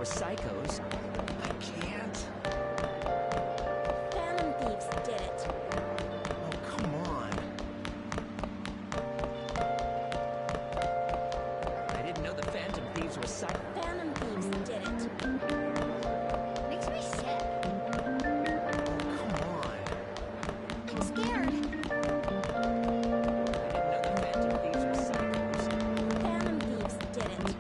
were psychos. I can't. Phantom Thieves did it. Oh, come on. I didn't know the Phantom Thieves were psychos. Phantom Thieves did it. Makes me sick. Oh, come on. I'm scared. I didn't know the Phantom Thieves were psychos. Phantom Thieves did it.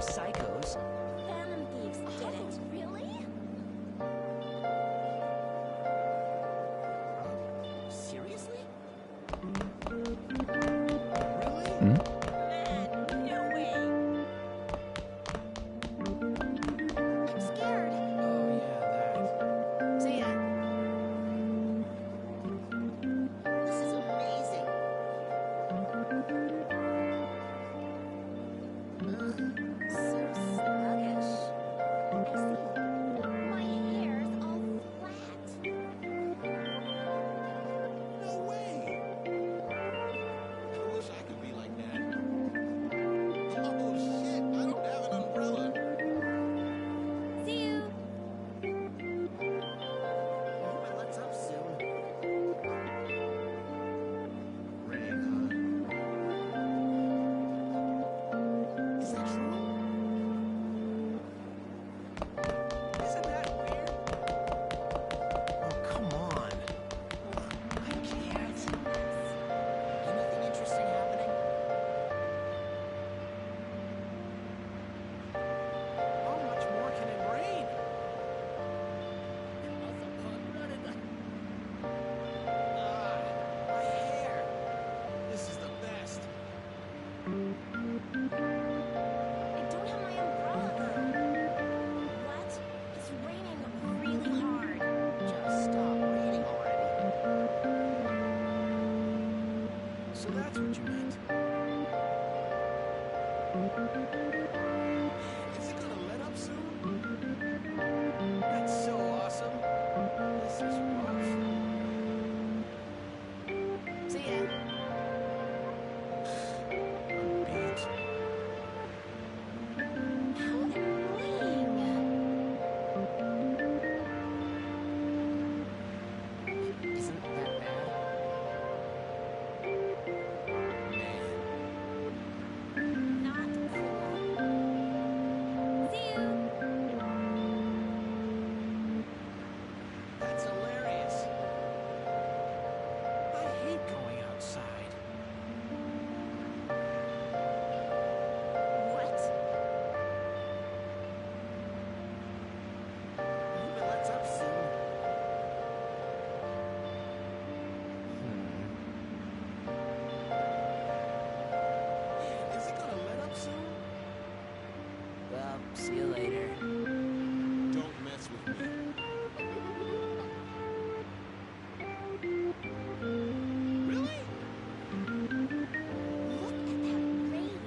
psychos. Phantom thieves did it. Really? Seriously? Really? Man, no way. I'm scared. Oh, yeah, that. See ya. This is amazing. Ugh, so sluggish. I see. My hair's all flat. No way! I wish I could be like that. Oh, shit! I don't have an umbrella. See you. Hope it lets up soon. Rain, Is that true? Isn't that weird? Oh, come on. I can't. Anything interesting happening? How much more can it rain? Ah, my hair. This is the best. I don't have my umbrella. What? It's raining really hard. Just stop raining already. So that's what you meant. Is it gonna let up soon? That's so awesome. This is rough. See ya. I'm beat. How annoying. Isn't that bad? Not cool. See you. That's hilarious. I hate going outside. What? Hope it lets up soon. Is it gonna let up soon? Well, see you later. Don't mess with me. Really? Look at that rain.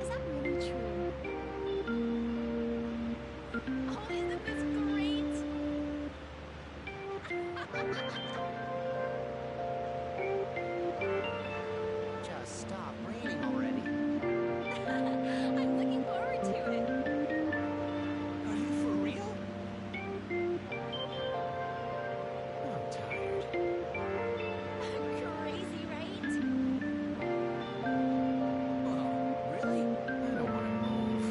Is that really true? Oh, isn't this great? Just stop raining already. I'm looking forward to it. Are you for real? I'm tired. Crazy, right? Whoa, really? I don't want to move.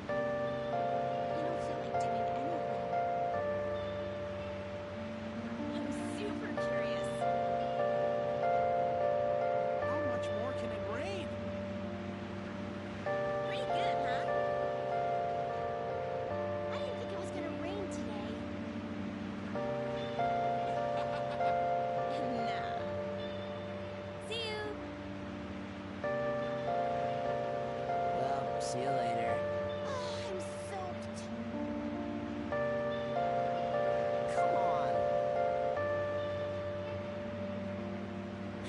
You don't feel like doing anything. I'm super curious. How much more can it rain? Pretty good, huh? I didn't think it was gonna rain today. Nah. See you. Well, see you later. I'm soaked. Come on.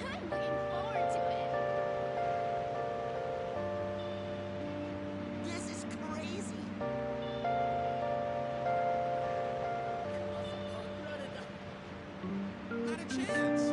I'm looking forward to it. This is crazy. Not a chance.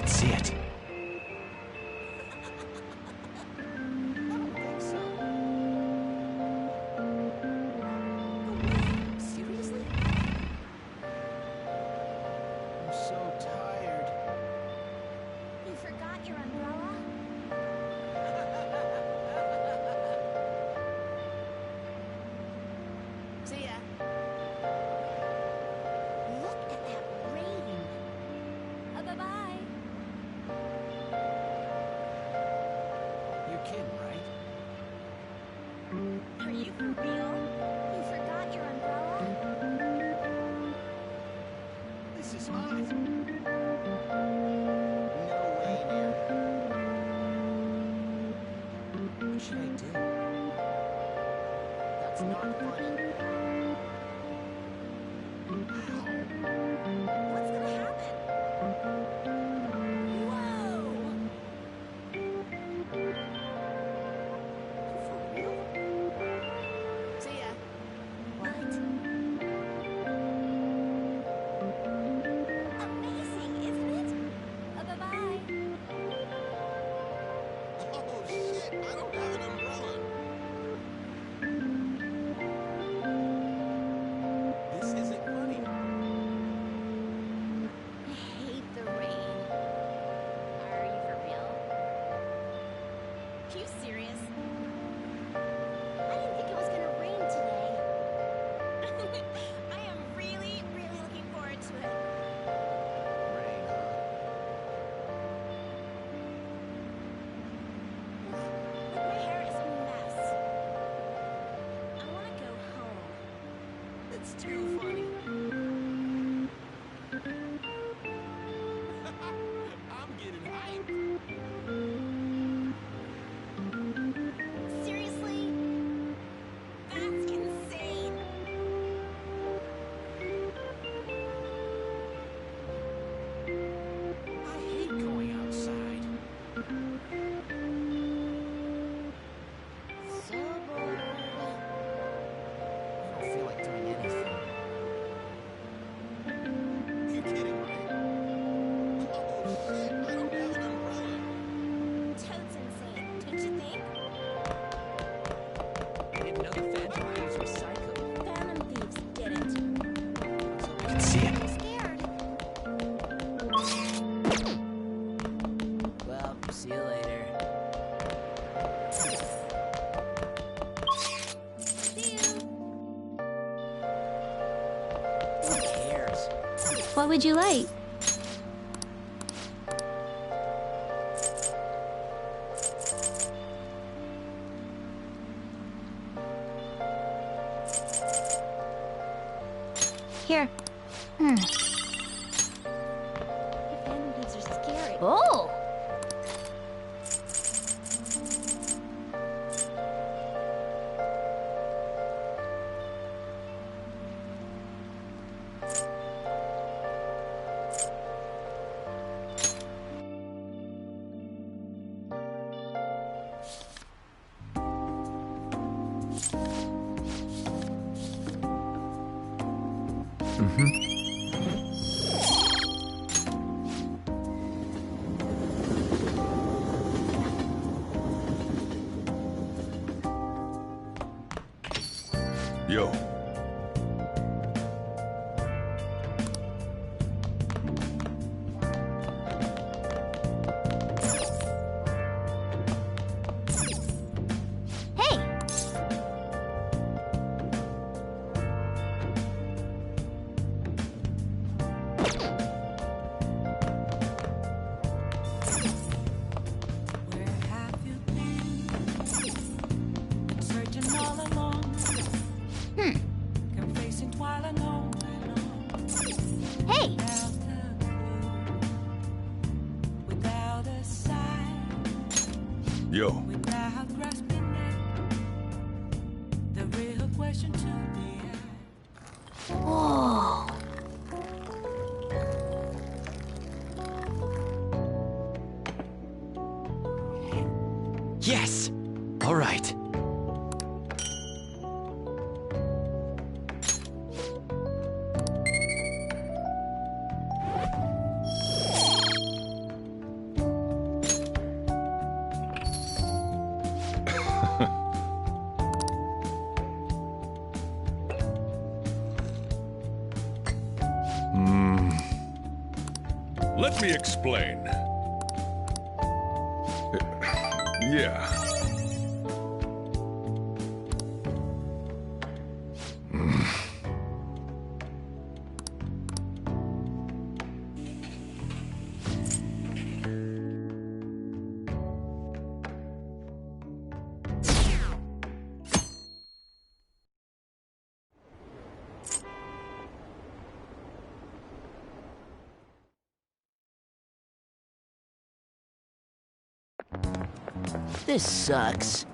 can see it. I don't think so. Seriously? I'm so tired. You forgot your umbrella? See ya. Look at that rain. Bye-bye. You're kidding, right? Are you for real? You forgot your umbrella? This is hot. No way, Mary. What should I do? That's not funny. What's gonna happen? Whoa! For real? See ya. What? Amazing, isn't it? Bye-bye. Oh, shit. I don't have an umbrella. This isn't funny. I hate the rain. Are you for real? Are you serious? I didn't think it was gonna rain today. I am really, really looking forward to it. Rain, huh? My hair is a mess. I want to go home. It's too funny. I'm getting hyped. Seriously? That's insane. I hate going outside. So bored. I don't feel like doing anything. You're kidding, right? Oh, shit. I don't have an umbrella. Totes insane, don't you think? I didn't know the Phantom Thieves were psycho. Phantom thieves did it. So I can see it. I'm scared. well, see you later. See you. Who cares? What would you like? Here. Phantom thieves are scary. Oh! Yo. Hey! Where have you been? Searching all along. Confessing while alone and on. Hey! Without a clue, without a sign, Yo. without grasping at the real question to be asked. Whoa! Yes! All right. Let me explain. Yeah. This sucks.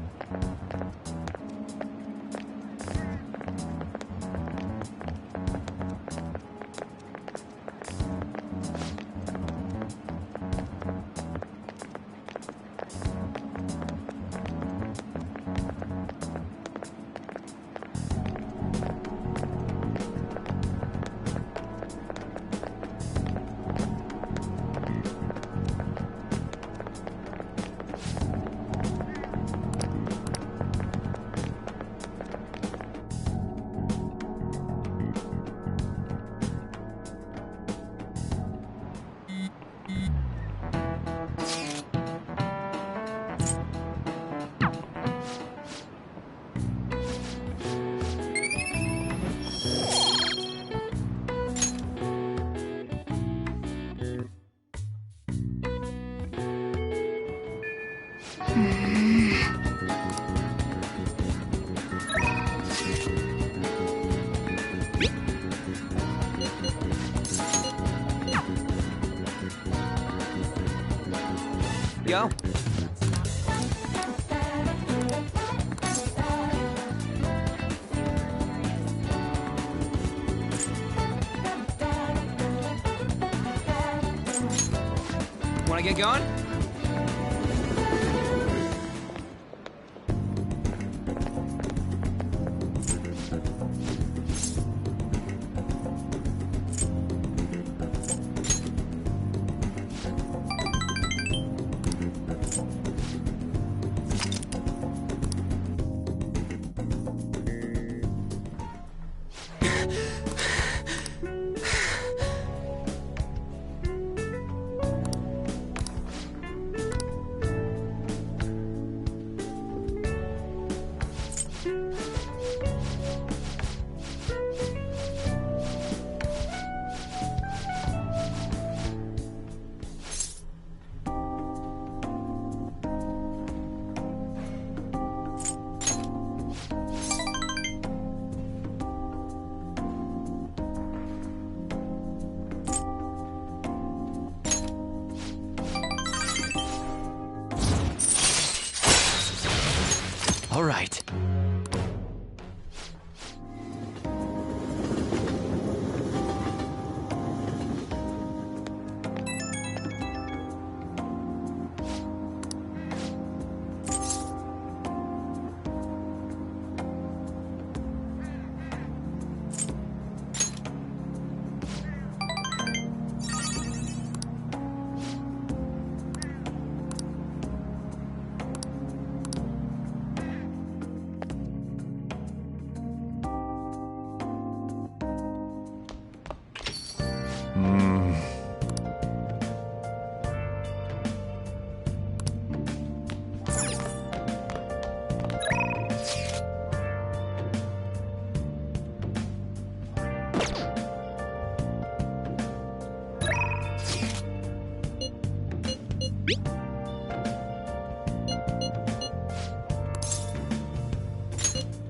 Yo. Wanna get going? All right.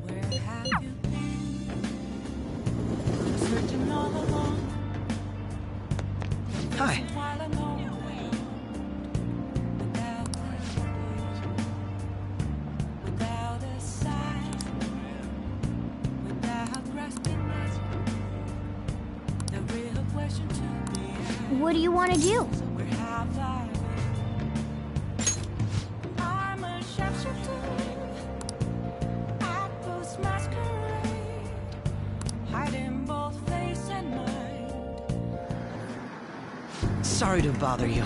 Where have you been? Searching all along. Hi. While I'm away. Without a sign. Without grasping it. The real question to be asked. What do you want to do? Where have I been? I'm a sharpshooter. I post masquerade. Hiding both face and mind. Sorry to bother you.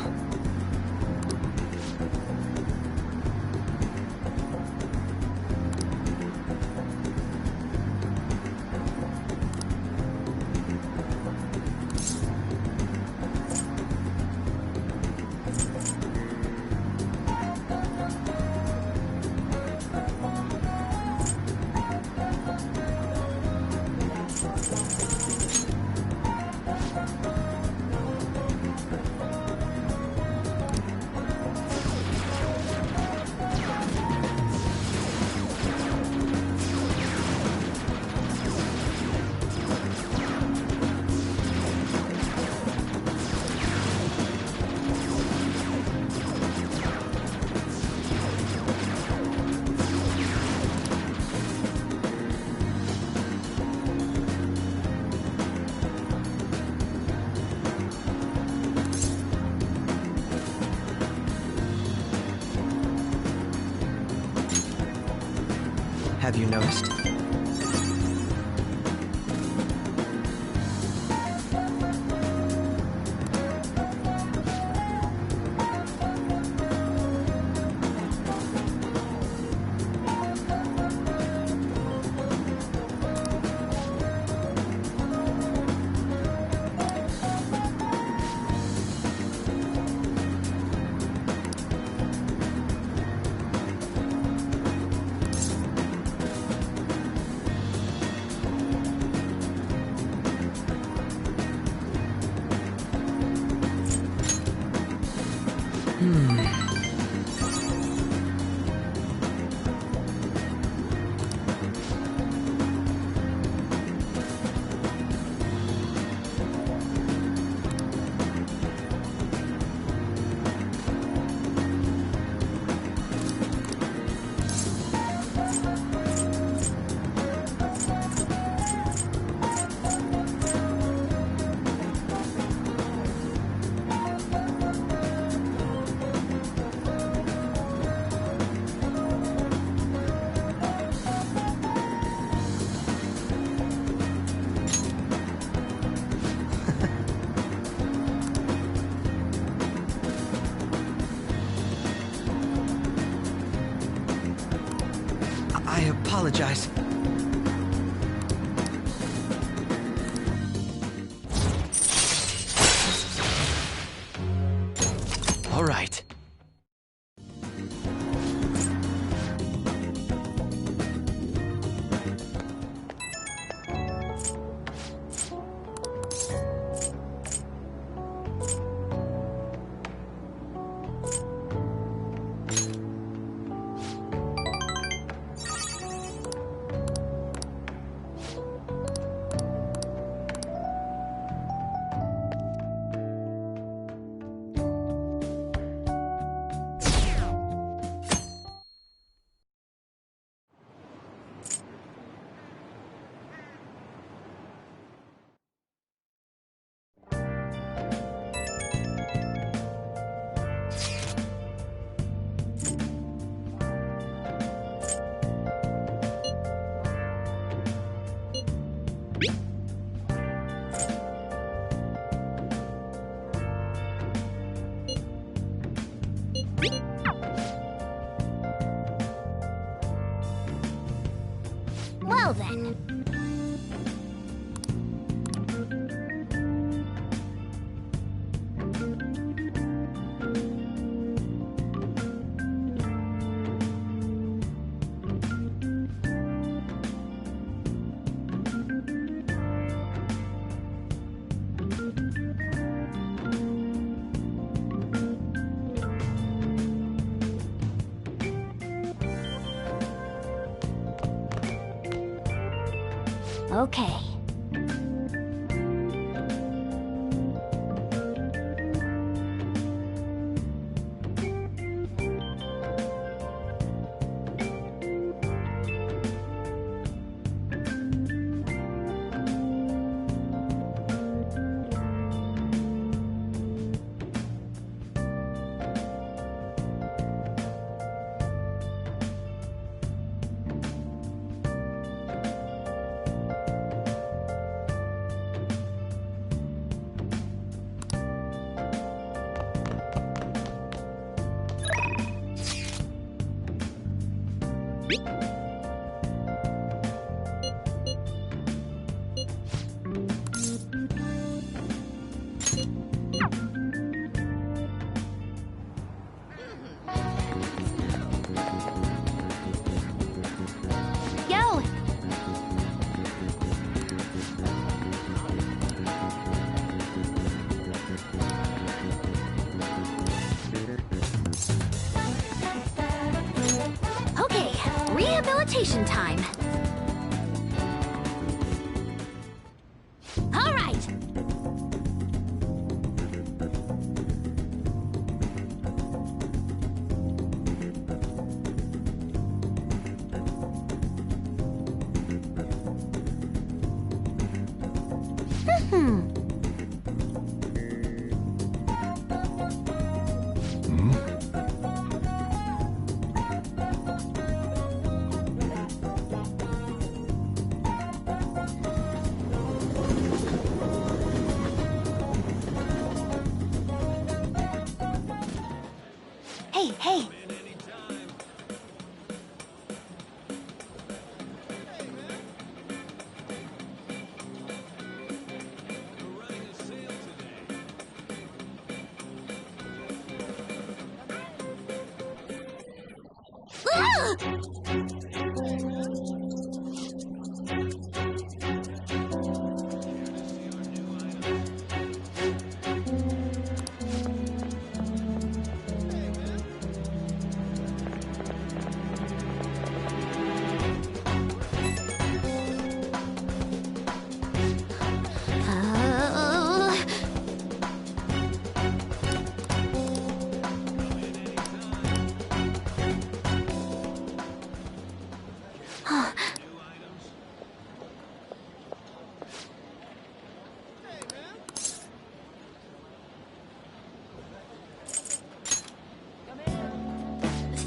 you noticed? I apologize. All right. Well then. Okay. Yo! Okay, rehabilitation time. All right.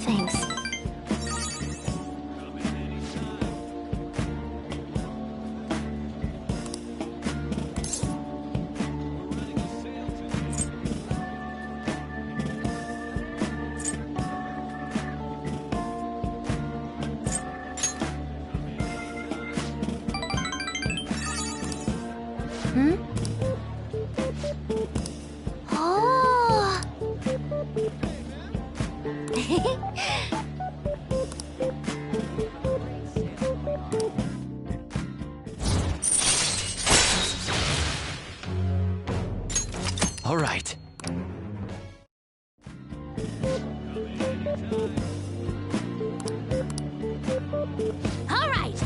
Thanks. Hmm? Oh! All right. All right.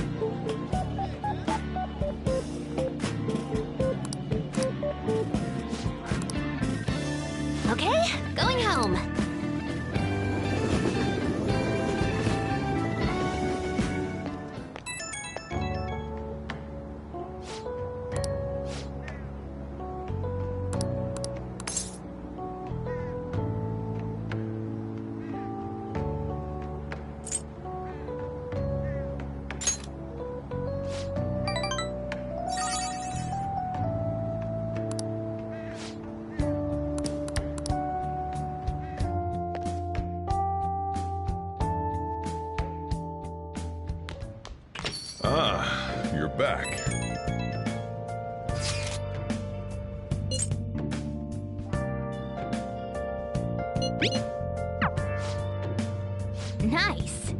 Okay, going home. Ah, you're back. Nice.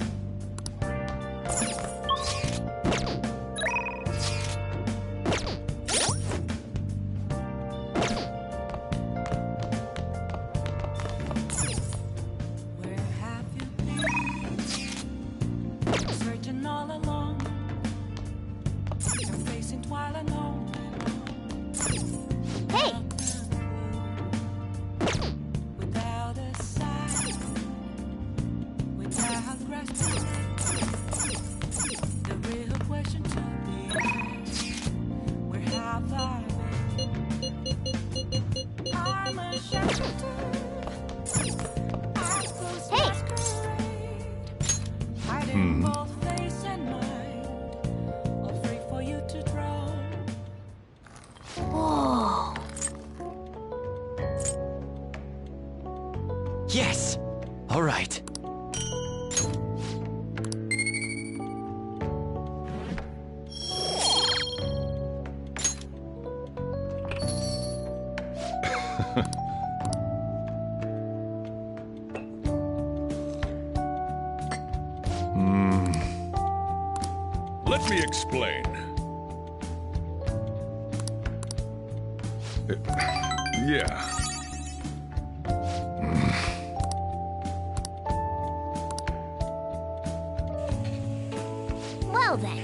Where have you been? Searching all along. You're facing twilight alone. Hey, Without a sign, without grasping. The real question to be asked, where have I been? I'm a shepherd. hey. Hiding both face and mind, all free for you to draw. Whoa. Yes. All right. Let me explain. Yeah. Well then.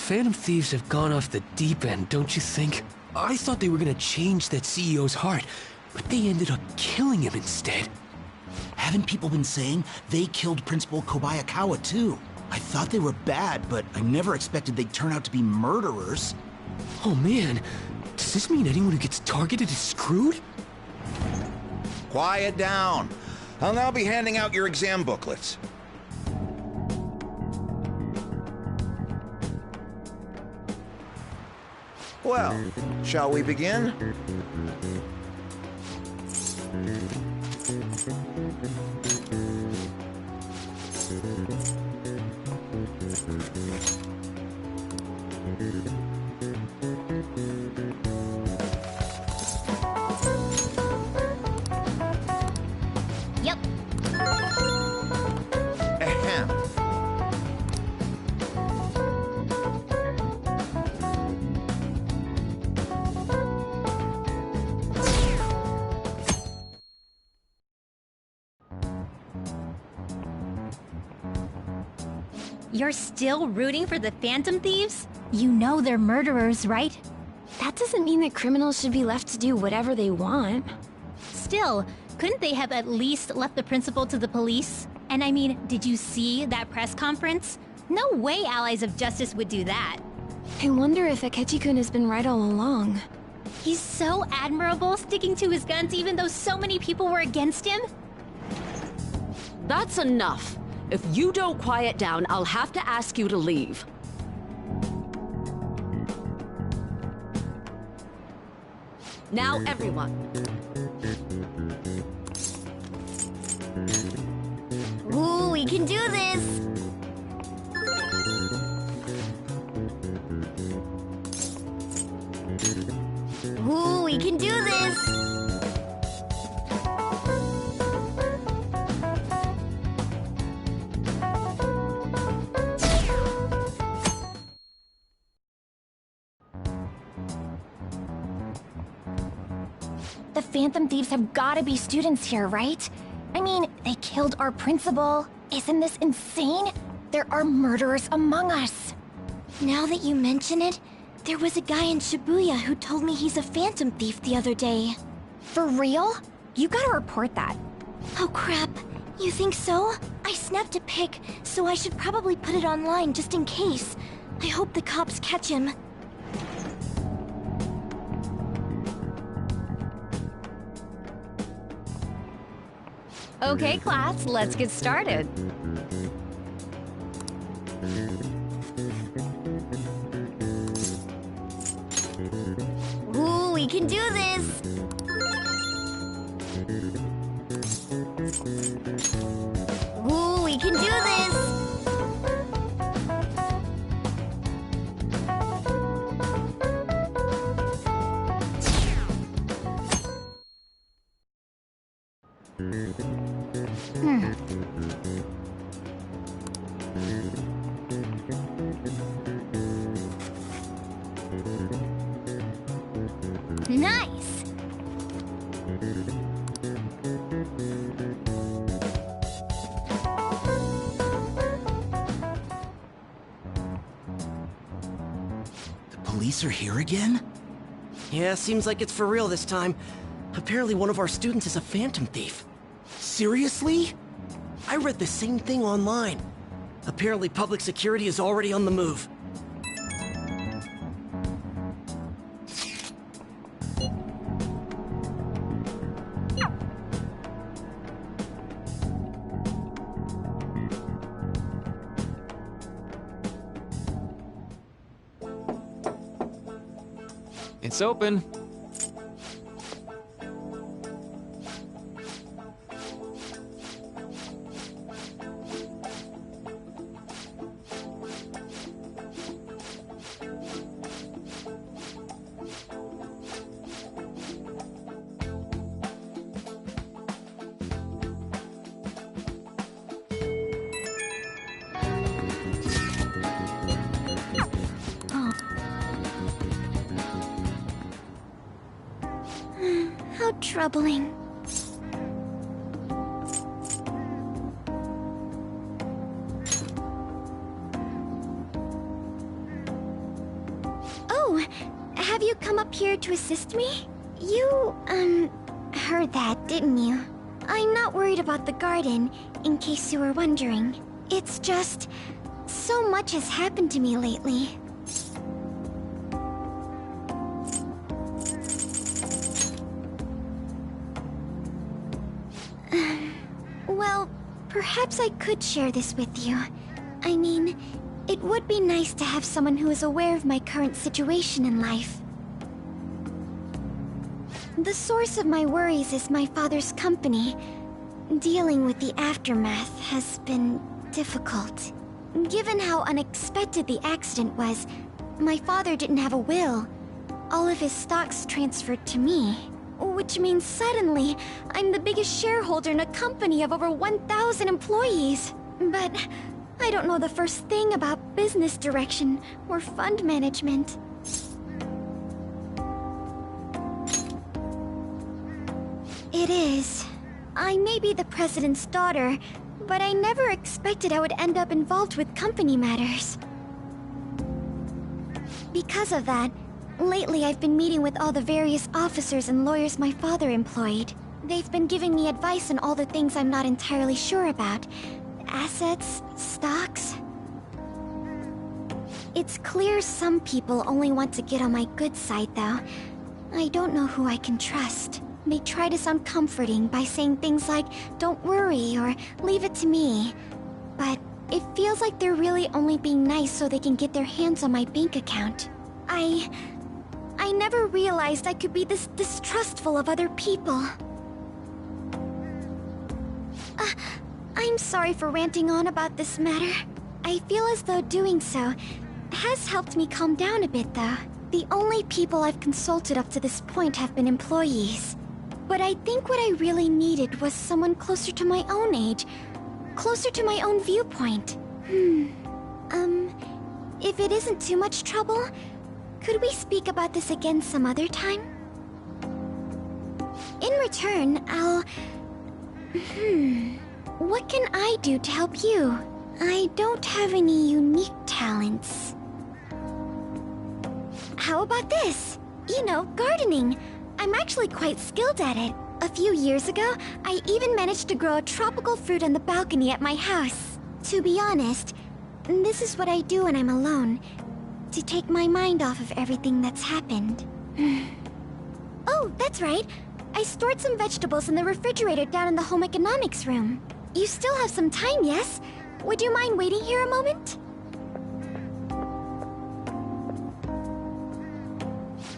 Phantom Thieves have gone off the deep end, don't you think? I thought they were gonna change that CEO's heart, but they ended up killing him instead. Haven't people been saying they killed Principal Kobayakawa too? I thought they were bad, but I never expected they'd turn out to be murderers. Oh man, does this mean anyone who gets targeted is screwed? Quiet down. I'll now be handing out your exam booklets. Well, shall we begin? Yep. Ahem. You're still rooting for the Phantom Thieves? You know they're murderers, right? That doesn't mean that criminals should be left to do whatever they want. Still, couldn't they have at least left the principal to the police? And I mean, did you see that press conference? No way Allies of Justice would do that. I wonder if Akechi-kun has been right all along. He's so admirable, sticking to his guns even though so many people were against him. That's enough. If you don't quiet down, I'll have to ask you to leave. Now, everyone. Ooh, we can do this! Ooh, we can do this! The Phantom Thieves have gotta be students here, right? I mean, they killed our principal. Isn't this insane? There are murderers among us. Now that you mention it, there was a guy in Shibuya who told me he's a Phantom Thief the other day. For real? You gotta report that. Oh crap, you think so? I snapped a pic, so I should probably put it online just in case. I hope the cops catch him. Okay, class, let's get started. Ooh, we can do this! Ooh, we can do this! Nice! The police are here again? Yeah, seems like it's for real this time. Apparently one of our students is a Phantom Thief. Seriously? I read the same thing online. Apparently public security is already on the move. It's open. How troubling. have you come up here to assist me? You, heard that, didn't you? I'm not worried about the garden, in case you were wondering. It's just... so much has happened to me lately. Well, perhaps I could share this with you. I mean, it would be nice to have someone who is aware of my current situation in life. The source of my worries is my father's company. Dealing with the aftermath has been difficult. Given how unexpected the accident was, my father didn't have a will. All of his stocks transferred to me. Which means suddenly, I'm the biggest shareholder in a company of over 1,000 employees. But I don't know the first thing about business direction or fund management. It is. I may be the president's daughter, but I never expected I would end up involved with company matters. Because of that, lately I've been meeting with all the various officers and lawyers my father employed. They've been giving me advice on all the things I'm not entirely sure about. Assets, stocks... It's clear some people only want to get on my good side, though. I don't know who I can trust. They try to sound comforting by saying things like, "Don't worry," or "Leave it to me." But it feels like they're really only being nice so they can get their hands on my bank account. I never realized I could be this distrustful of other people. I'm sorry for ranting on about this matter. I feel as though doing so has helped me calm down a bit, though. The only people I've consulted up to this point have been employees. But I think what I really needed was someone closer to my own age. Closer to my own viewpoint. If it isn't too much trouble, could we speak about this again some other time? In return, I'll... What can I do to help you? I don't have any unique talents. How about this? You know, gardening. I'm actually quite skilled at it. A few years ago, I even managed to grow a tropical fruit on the balcony at my house. To be honest, this is what I do when I'm alone, to take my mind off of everything that's happened. Oh, that's right. I stored some vegetables in the refrigerator down in the home economics room. You still have some time, yes? Would you mind waiting here a moment?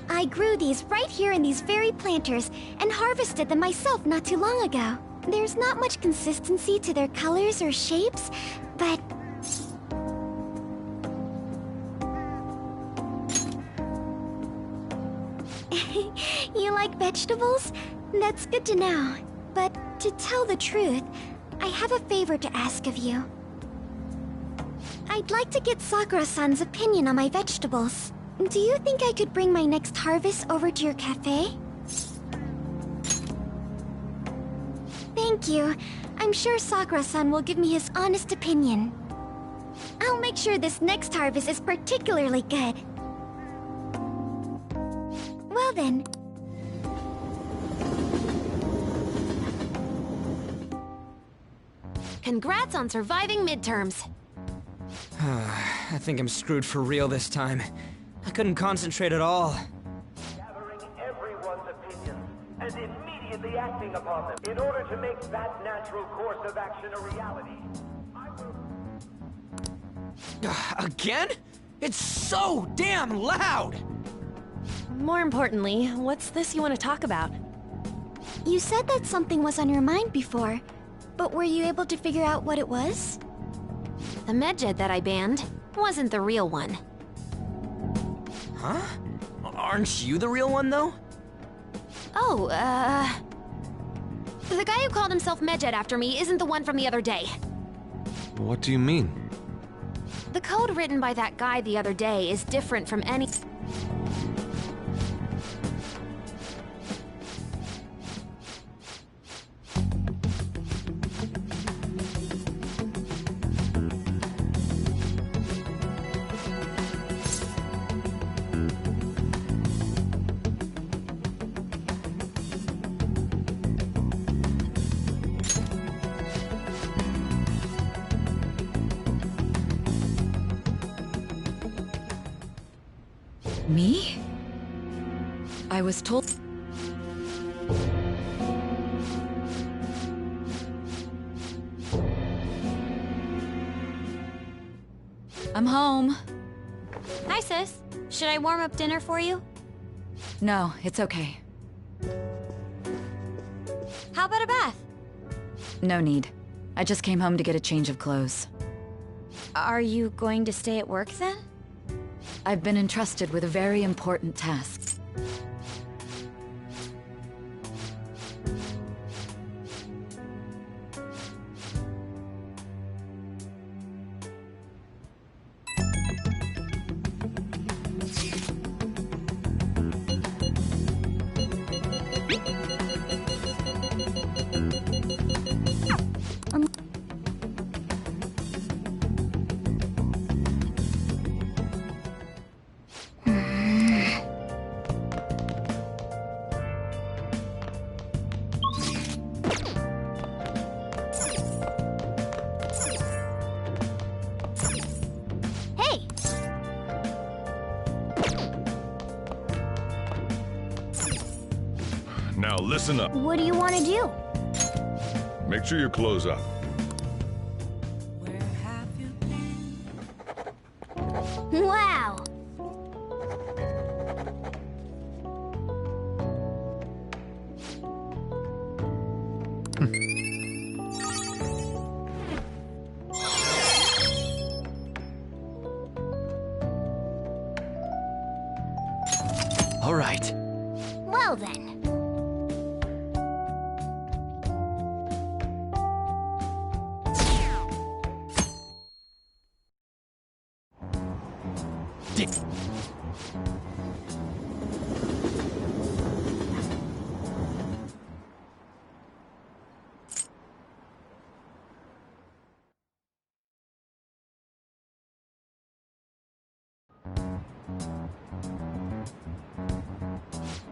I grew these right here in these very planters and harvested them myself not too long ago. There's not much consistency to their colors or shapes, but... You like vegetables? That's good to know. But to tell the truth, I have a favor to ask of you. I'd like to get Sakura-san's opinion on my vegetables. Do you think I could bring my next harvest over to your cafe? Thank you. I'm sure Sakura-san will give me his honest opinion. I'll make sure this next harvest is particularly good. Well then. Congrats on surviving midterms. I think I'm screwed for real this time. I couldn't concentrate at all. Gathering everyone's opinions and immediately acting upon them in order to make that natural course of action a reality. Again? It's so damn loud! More importantly, what's this you want to talk about? You said that something was on your mind before, but were you able to figure out what it was? The medjed that I banned wasn't the real one. Huh? Aren't you the real one, though? Oh, the guy who called himself Medjed after me isn't the one from the other day. What do you mean? The code written by that guy the other day is different from any... Me? I was told... I'm home. Hi, sis. Should I warm up dinner for you? No, it's okay. How about a bath? No need. I just came home to get a change of clothes. Are you going to stay at work then? I've been entrusted with a very important task. Hey! Now listen up. What do you want to do? Make sure your clothes up. Wow! All right. Well then. Dick.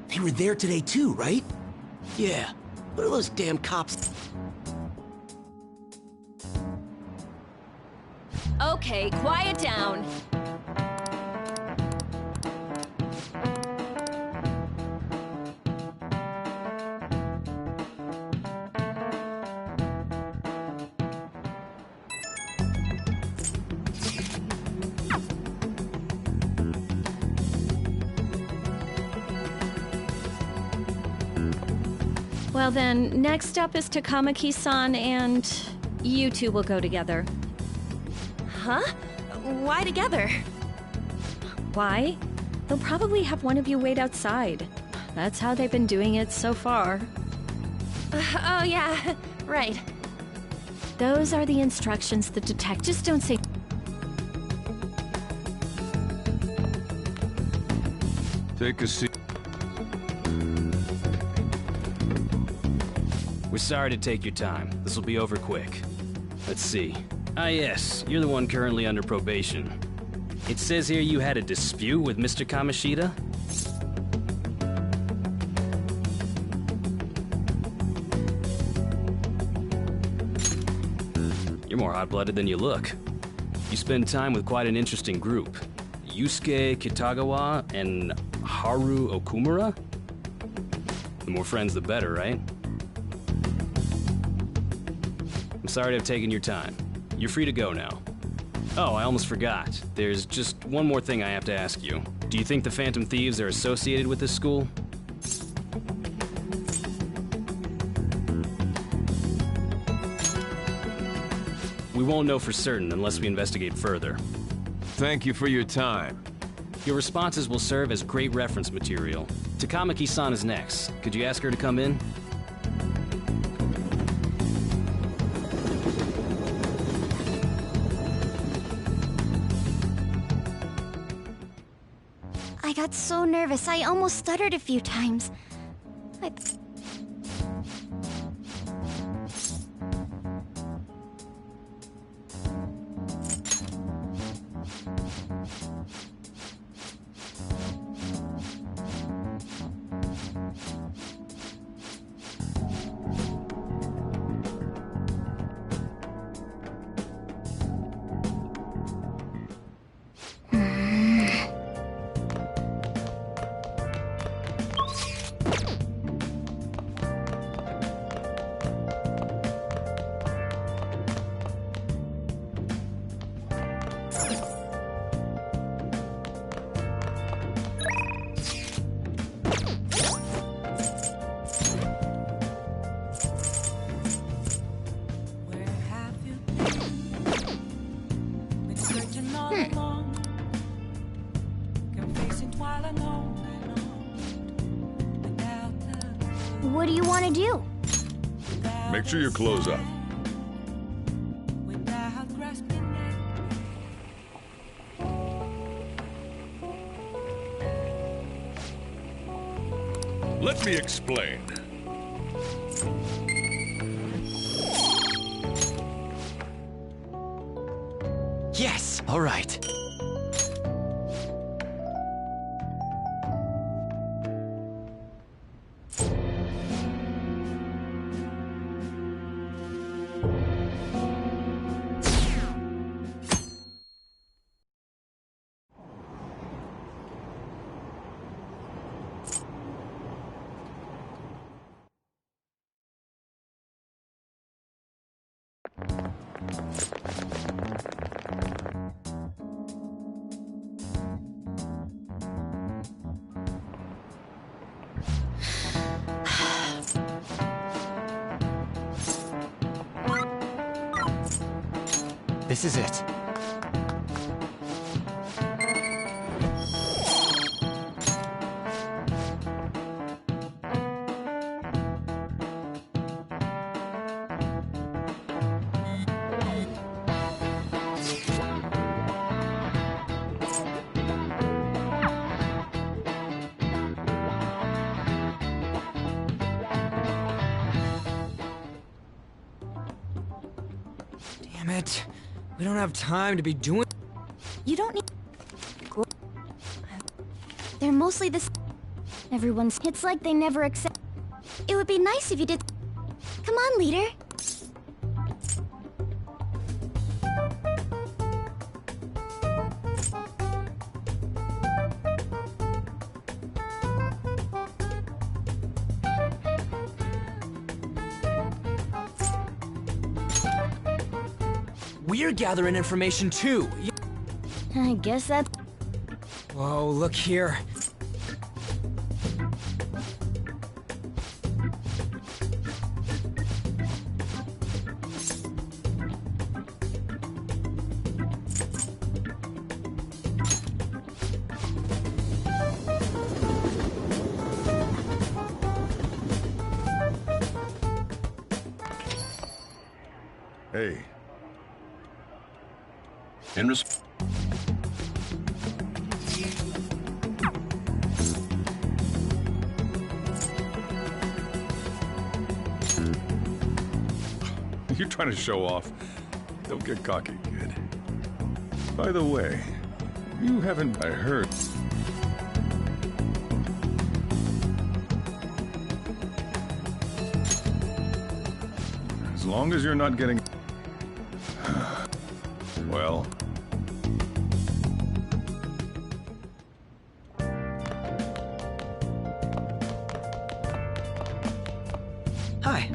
They were there today too, right? Yeah. What are those damn cops? Okay, quiet down. Well then, next up is Takamaki-san, and you two will go together. Huh? Why together? Why? They'll probably have one of you wait outside. That's how they've been doing it so far. Oh yeah, right. Those are the instructions the detectives. Just don't say... Take a seat. We're sorry to take your time. This will be over quick. Let's see. Ah yes, you're the one currently under probation. It says here you had a dispute with Mr. Kamishita? You're more hot-blooded than you look. You spend time with quite an interesting group. Yusuke Kitagawa and Haru Okumura? The more friends, the better, right? I'm sorry to have taken your time. You're free to go now. Oh, I almost forgot. There's just one more thing I have to ask you. Do you think the Phantom Thieves are associated with this school? We won't know for certain unless we investigate further. Thank you for your time. Your responses will serve as great reference material. Takamaki-san is next. Could you ask her to come in? I got so nervous, I almost stuttered a few times. What do you want to do? Make sure you close up. Let me explain. Yes! All right. This is it. Damn it. We don't have time to be doing... You don't need... They're mostly this... Everyone's... It's like they never accept... It would be nice if you did... Come on, leader. We're gathering information too. I guess that's... Whoa, look here. Hey. You're trying to show off. Don't get cocky, kid. By the way, you haven't... I heard... As long as you're not getting... Well... Hi.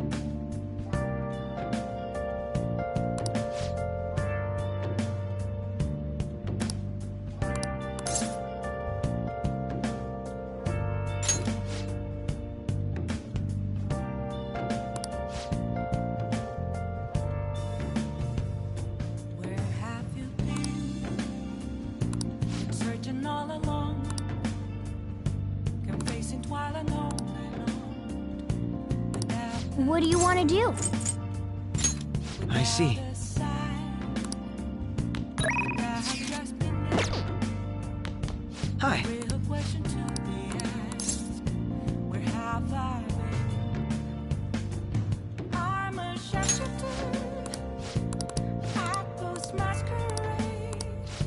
What do you want to do? I see. Hi.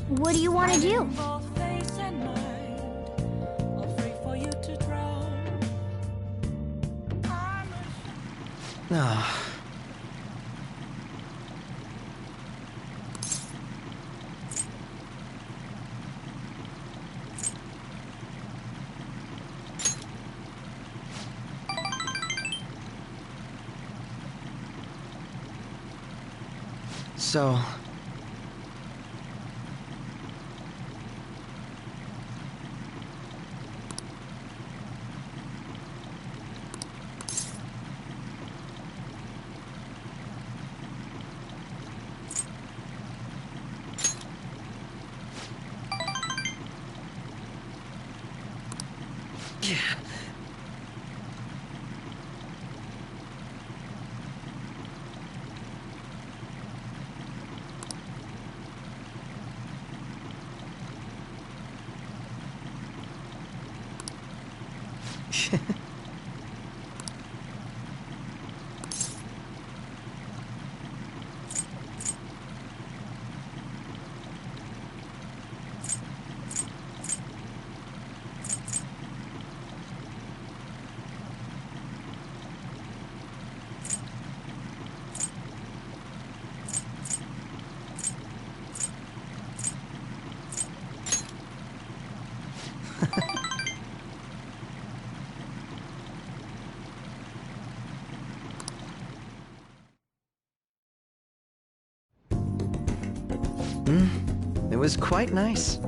What do you want to do? No. So... It was quite nice.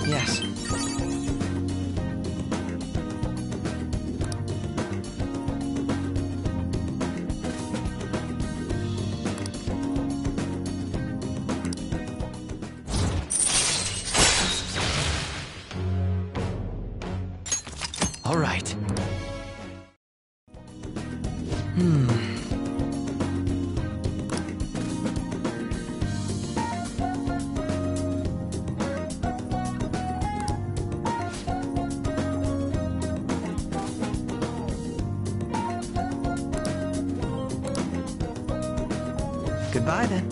Yes. All right. Goodbye then.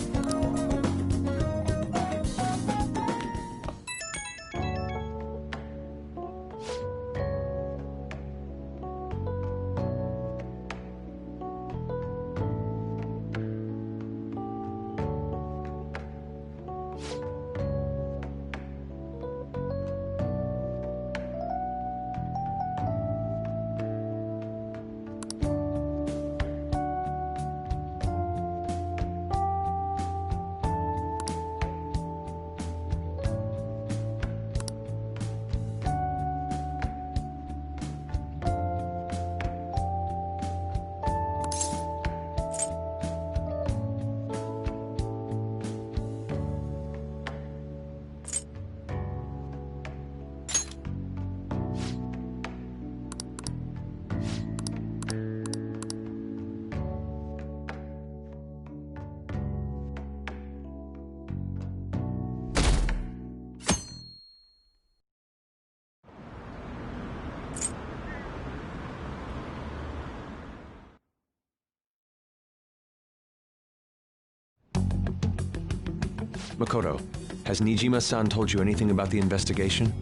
Makoto, has Nijima-san told you anything about the investigation?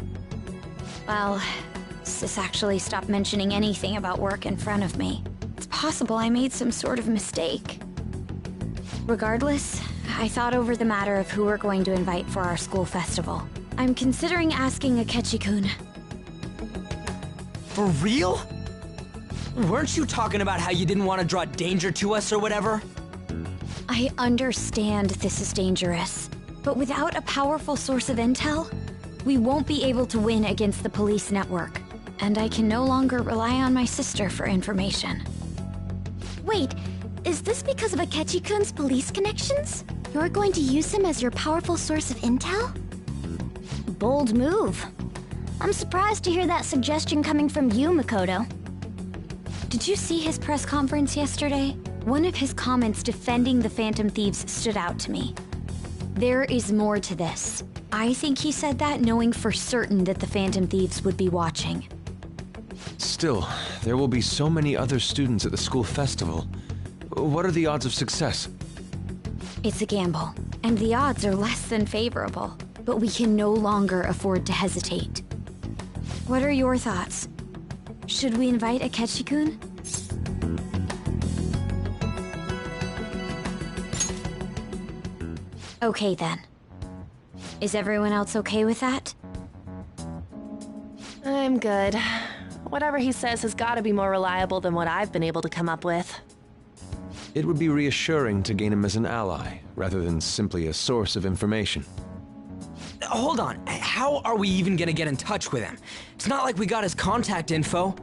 Well, Sis actually stopped mentioning anything about work in front of me. It's possible I made some sort of mistake. Regardless, I thought over the matter of who we're going to invite for our school festival. I'm considering asking Akechi-kun. For real? Weren't you talking about how you didn't want to draw danger to us or whatever? I understand this is dangerous, but without a powerful source of intel, we won't be able to win against the police network, and I can no longer rely on my sister for information. Wait, is this because of Akechi-kun's police connections? You're going to use him as your powerful source of intel? Bold move. I'm surprised to hear that suggestion coming from you, Makoto. Did you see his press conference yesterday? One of his comments defending the Phantom Thieves stood out to me. There is more to this. I think he said that knowing for certain that the Phantom Thieves would be watching. Still, there will be so many other students at the school festival. What are the odds of success? It's a gamble, and the odds are less than favorable. But we can no longer afford to hesitate. What are your thoughts? Should we invite Akechi-kun? Okay then. Is everyone else okay with that? I'm good. Whatever he says has got to be more reliable than what I've been able to come up with. It would be reassuring to gain him as an ally, rather than simply a source of information. Hold on, how are we even gonna get in touch with him? It's not like we got his contact info.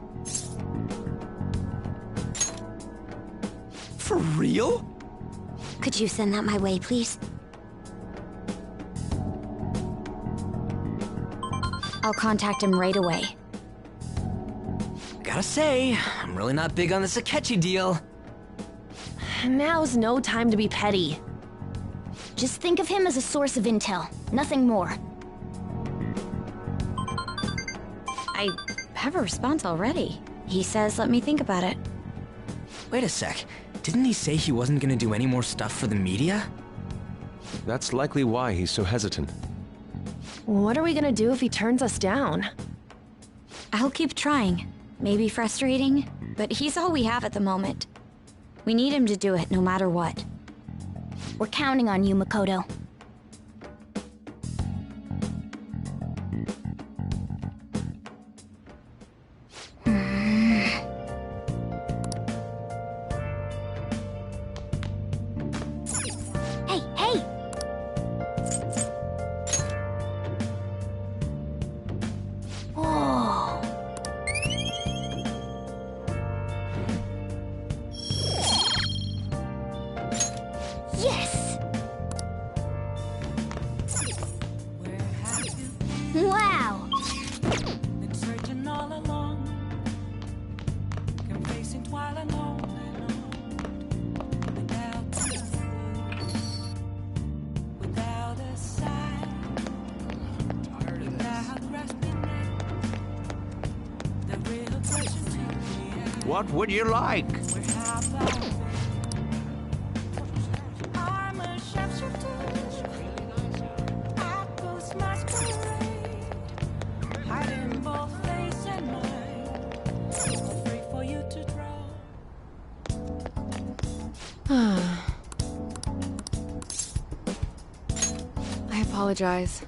For real? Could you send that my way, please? I'll contact him right away. Gotta say, I'm really not big on this Akechi deal. Now's no time to be petty. Just think of him as a source of intel, nothing more. I have a response already. He says let me think about it. Wait a sec. Didn't he say he wasn't gonna do any more stuff for the media? That's likely why he's so hesitant. What are we gonna do if he turns us down? I'll keep trying. Maybe frustrating, but he's all we have at the moment. We need him to do it no matter what. We're counting on you, Makoto. Hey, hey! Whoa. Yes! Wow! Been searching all along, complacent while alone without a sign, without grasping it. The real question to me, What would you like? where have I been? I'm a sharpshooter. I post masquerade, hiding both face and mind, afraid for you to draw. I apologize.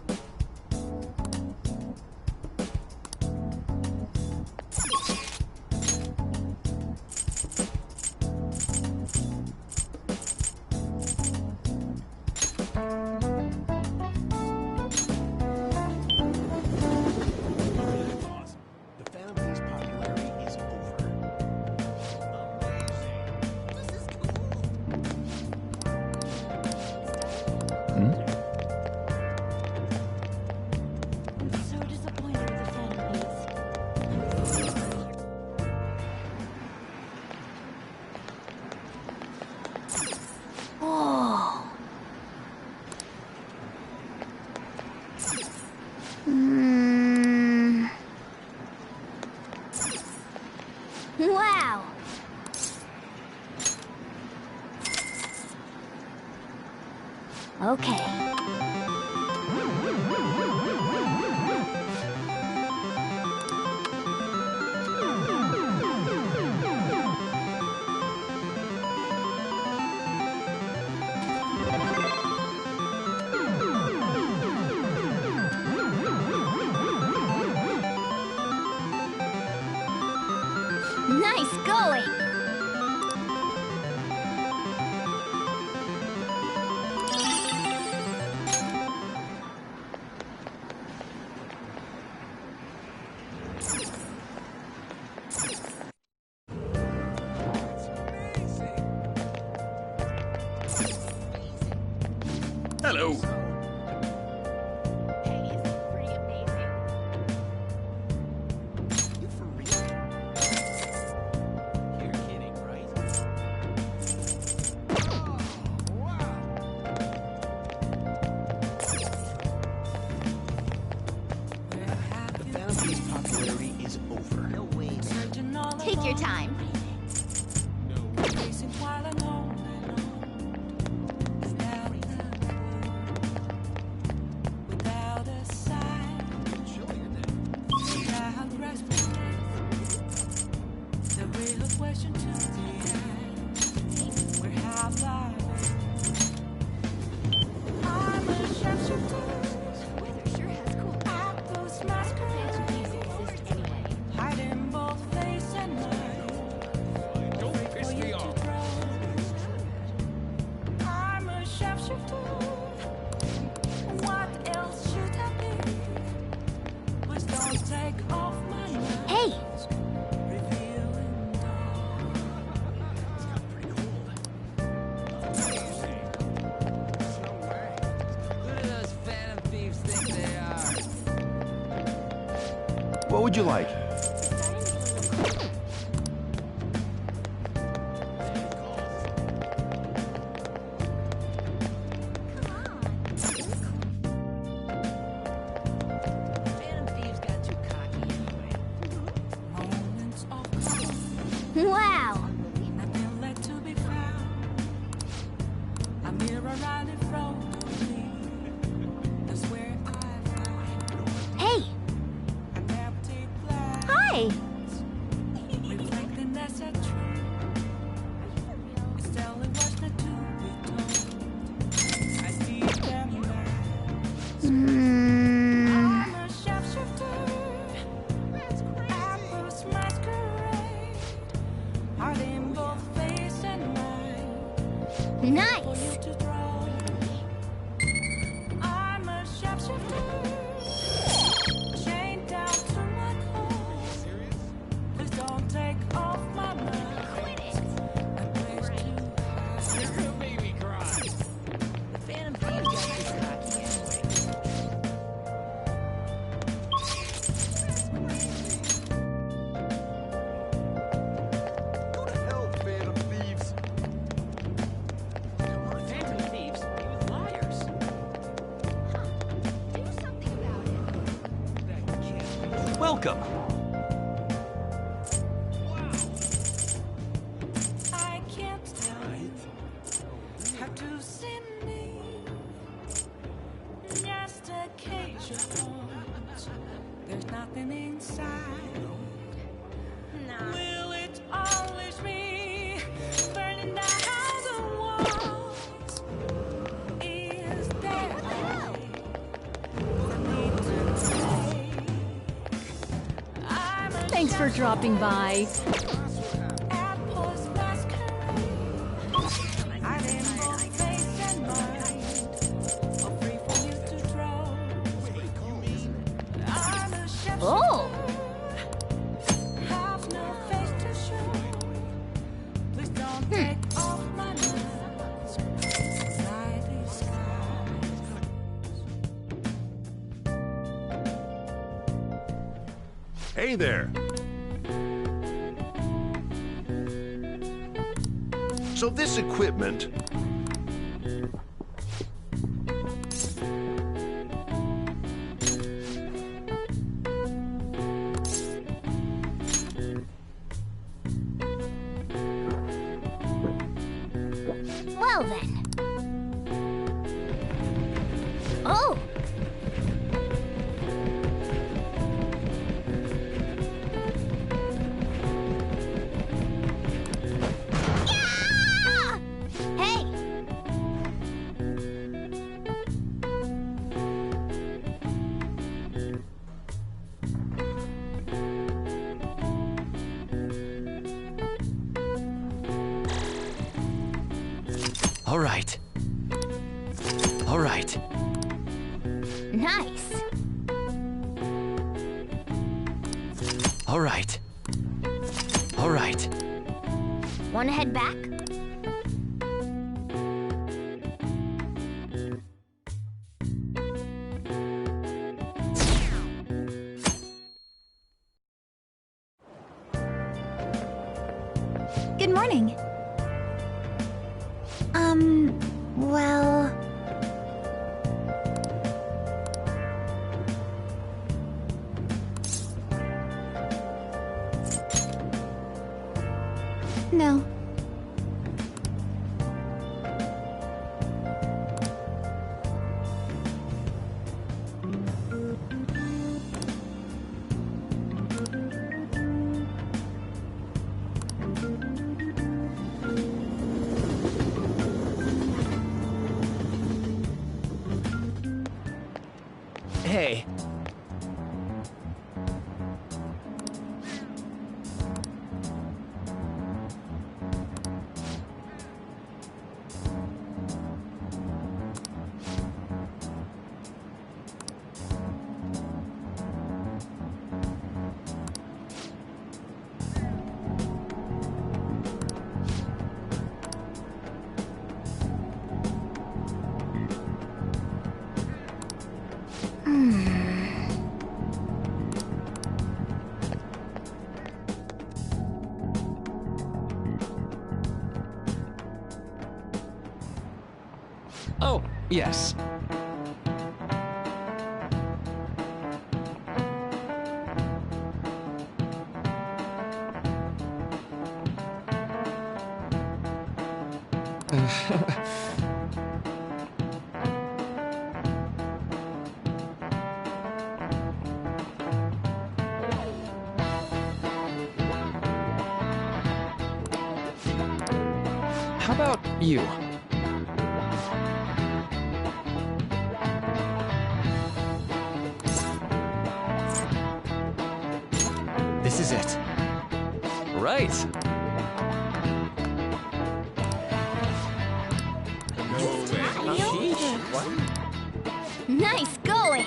The Phantom Thief's popularity is over. So disappointed with the Phantom Thieves. Whoa. Wow. Okay. Nice going! Hello. The Phantom Thief's popularity is over. No way. Take your time. Complacent while alone, without a sign, without grasping it. The real question to me, where have I been? I'm a sharpshooter. What would you like? Wow! Hey! Hi! Nice! Welcome. I can't have to see me. Just occasions. There's nothing inside. Will it always be burning down the walls? Is there a way for me to take? Thanks for dropping by. Apples masquerade. I'm in both face and mind. All free for you to draw. I'm a chef. Oh! Have no face to show. Please don't take off my mask. Night is sky. Hey there. So this equipment... Well then. Oh! Yeah! Hey! All right. All right. Nice! All right. All right. Wanna head back? Good morning. Well... No. Hey. Oh, yes. How about you? This is it. Right. Nice going!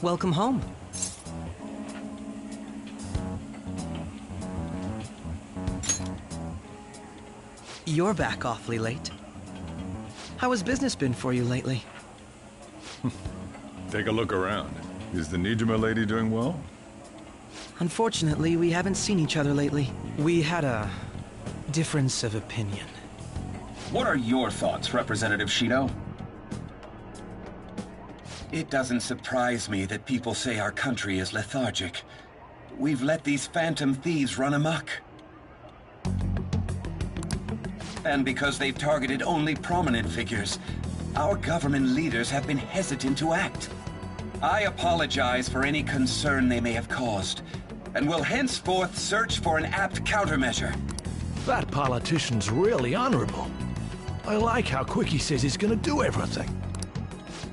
Welcome home. You're back awfully late. How has business been for you lately? Take a look around. Is the Nijima lady doing well? Unfortunately, we haven't seen each other lately. We had a difference of opinion. What are your thoughts, Representative Shido? It doesn't surprise me that people say our country is lethargic. We've let these phantom thieves run amok. And because they've targeted only prominent figures, our government leaders have been hesitant to act. I apologize for any concern they may have caused, and will henceforth search for an apt countermeasure. That politician's really honorable. I like how quick he says he's gonna do everything.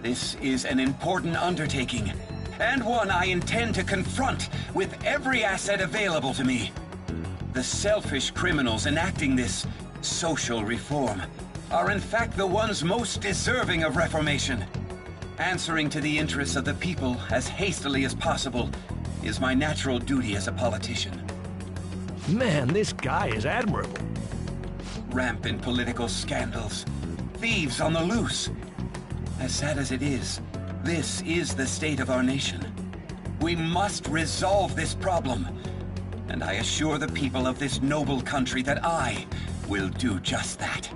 This is an important undertaking, and one I intend to confront with every asset available to me. The selfish criminals enacting this social reform are in fact the ones most deserving of reformation. Answering to the interests of the people as hastily as possible is my natural duty as a politician. Man, this guy is admirable. Rampant political scandals, thieves on the loose. As sad as it is, this is the state of our nation. We must resolve this problem, and I assure the people of this noble country that I will do just that.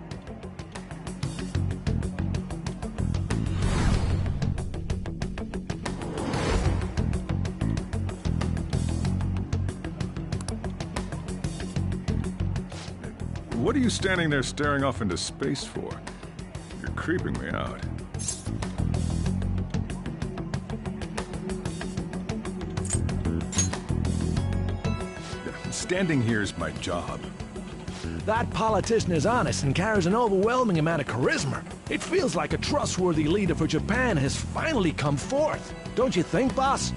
What are you standing there staring off into space for? You're creeping me out. Standing here is my job. That politician is honest and carries an overwhelming amount of charisma. It feels like a trustworthy leader for Japan has finally come forth. Don't you think, boss?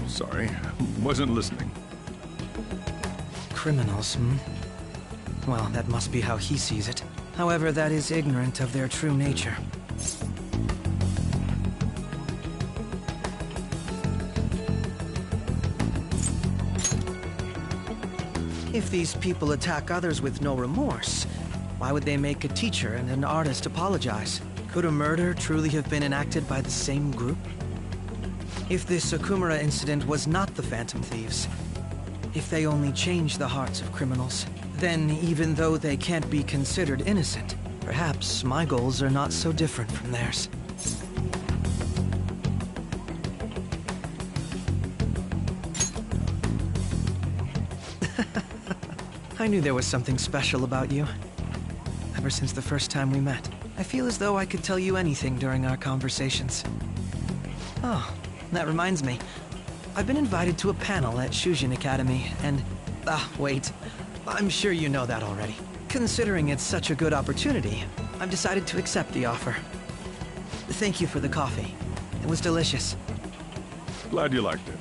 Sorry, wasn't listening. Criminals, hmm? Well, that must be how he sees it. However, that is ignorant of their true nature. If these people attack others with no remorse, why would they make a teacher and an artist apologize? Could a murder truly have been enacted by the same group? If this Okumura incident was not the Phantom Thieves, if they only change the hearts of criminals, then even though they can't be considered innocent, perhaps my goals are not so different from theirs. I knew there was something special about you. Ever since the first time we met, I feel as though I could tell you anything during our conversations. Oh, that reminds me. I've been invited to a panel at Shujin Academy, and... wait. I'm sure you know that already. Considering it's such a good opportunity, I've decided to accept the offer. Thank you for the coffee. It was delicious. Glad you liked it.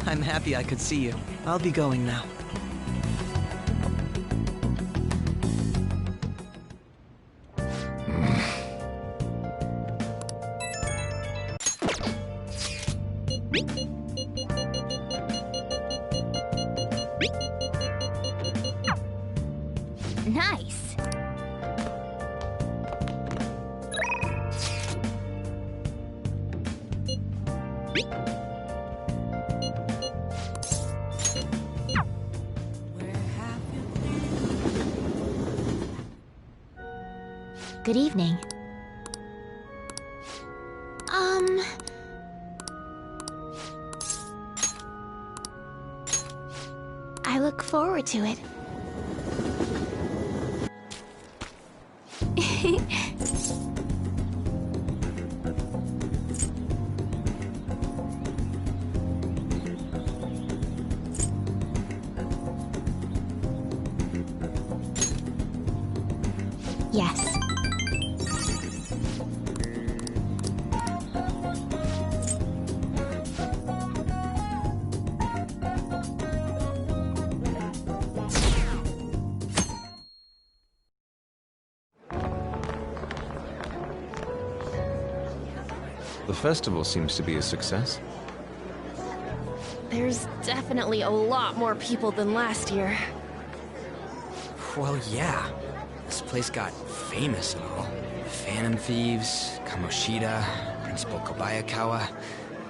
I'm happy I could see you. I'll be going now. Nice. Good evening. I look forward to it. Yes. The festival seems to be a success. There's definitely a lot more people than last year. Well, yeah. This place got famous and all. Phantom Thieves, Kamoshida, Principal Kobayakawa.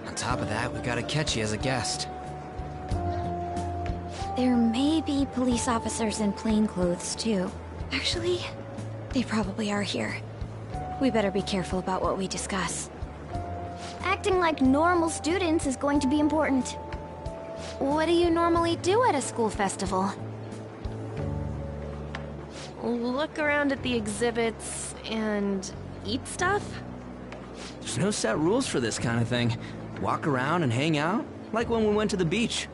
On top of that, we got Akechi as a guest. There may be police officers in plainclothes, too. Actually, they probably are here. We better be careful about what we discuss. Acting like normal students is going to be important. What do you normally do at a school festival? Look around at the exhibits and eat stuff? There's no set rules for this kind of thing. Walk around and hang out, like when we went to the beach.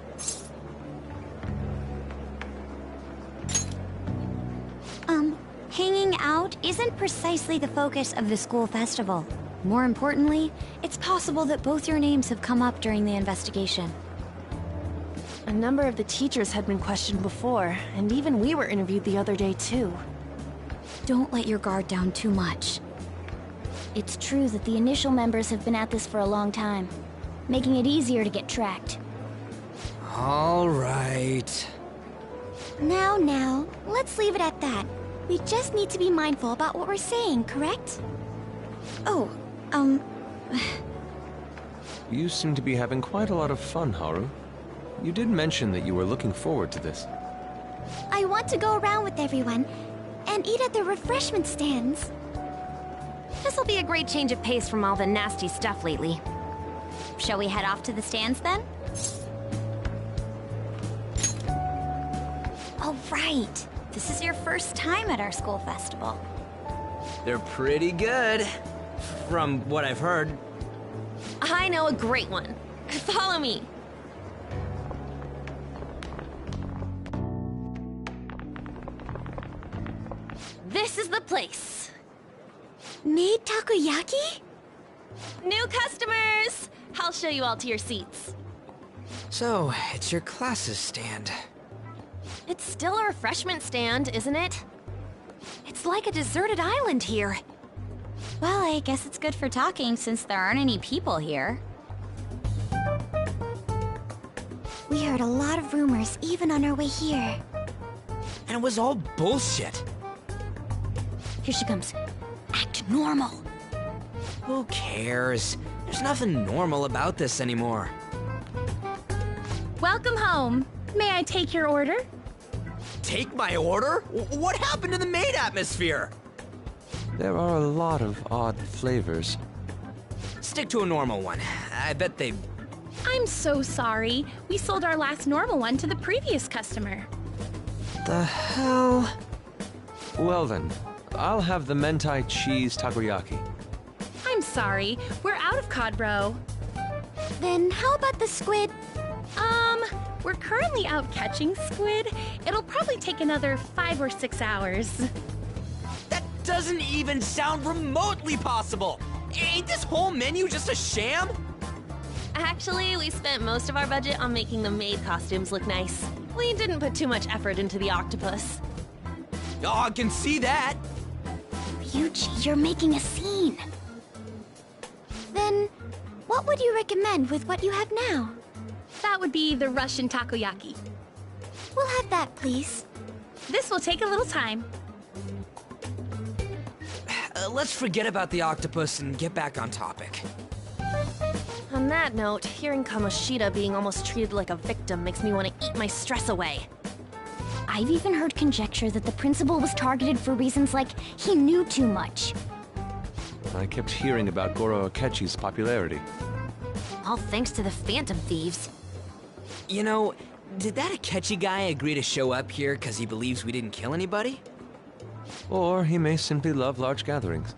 Hanging out isn't precisely the focus of the school festival. More importantly, it's possible that both your names have come up during the investigation. A number of the teachers had been questioned before, and even we were interviewed the other day too. Don't let your guard down too much. It's true that the initial members have been at this for a long time, making it easier to get tracked. All right. Now, let's leave it at that. We just need to be mindful about what we're saying, correct? Oh, You seem to be having quite a lot of fun, Haru. You did mention that you were looking forward to this. I want to go around with everyone and eat at the refreshment stands. This'll be a great change of pace from all the nasty stuff lately. Shall we head off to the stands then? oh right. This is your first time at our school festival. They're pretty good, from what I've heard. I know a great one. Follow me. This is the place. Made takoyaki? New customers! I'll show you all to your seats. So, it's your class's stand. It's still a refreshment stand, isn't it? It's like a deserted island here. Well, I guess it's good for talking since there aren't any people here. We heard a lot of rumors even on our way here. And it was all bullshit. Here she comes. Act normal. Who cares? There's nothing normal about this anymore. Welcome home. May I take your order? Take my order? What happened to the maid atmosphere? There are a lot of odd flavors. Stick to a normal one. I bet they I'm so sorry. We sold our last normal one to the previous customer. The hell? Well then, I'll have the mentai cheese takoyaki. I'm sorry. We're out of cod, bro. Then how about the squid? We're currently out catching squid. It'll probably take another 5 or 6 hours. That doesn't even sound remotely possible! Ain't this whole menu just a sham? Actually, we spent most of our budget on making the maid costumes look nice. We didn't put too much effort into the octopus. Oh, I can see that! Ryuji, you're making a scene. Then, what would you recommend with what you have now? That would be the Russian takoyaki. We'll have that, please. This will take a little time. Let's forget about the octopus and get back on topic. On that note, hearing Kamoshida being almost treated like a victim makes me want to eat my stress away. I've even heard conjecture that the principal was targeted for reasons like he knew too much. I kept hearing about Goro Akechi's popularity. All thanks to the Phantom Thieves. You know, did that Akechi guy agree to show up here because he believes we didn't kill anybody? Or he may simply love large gatherings.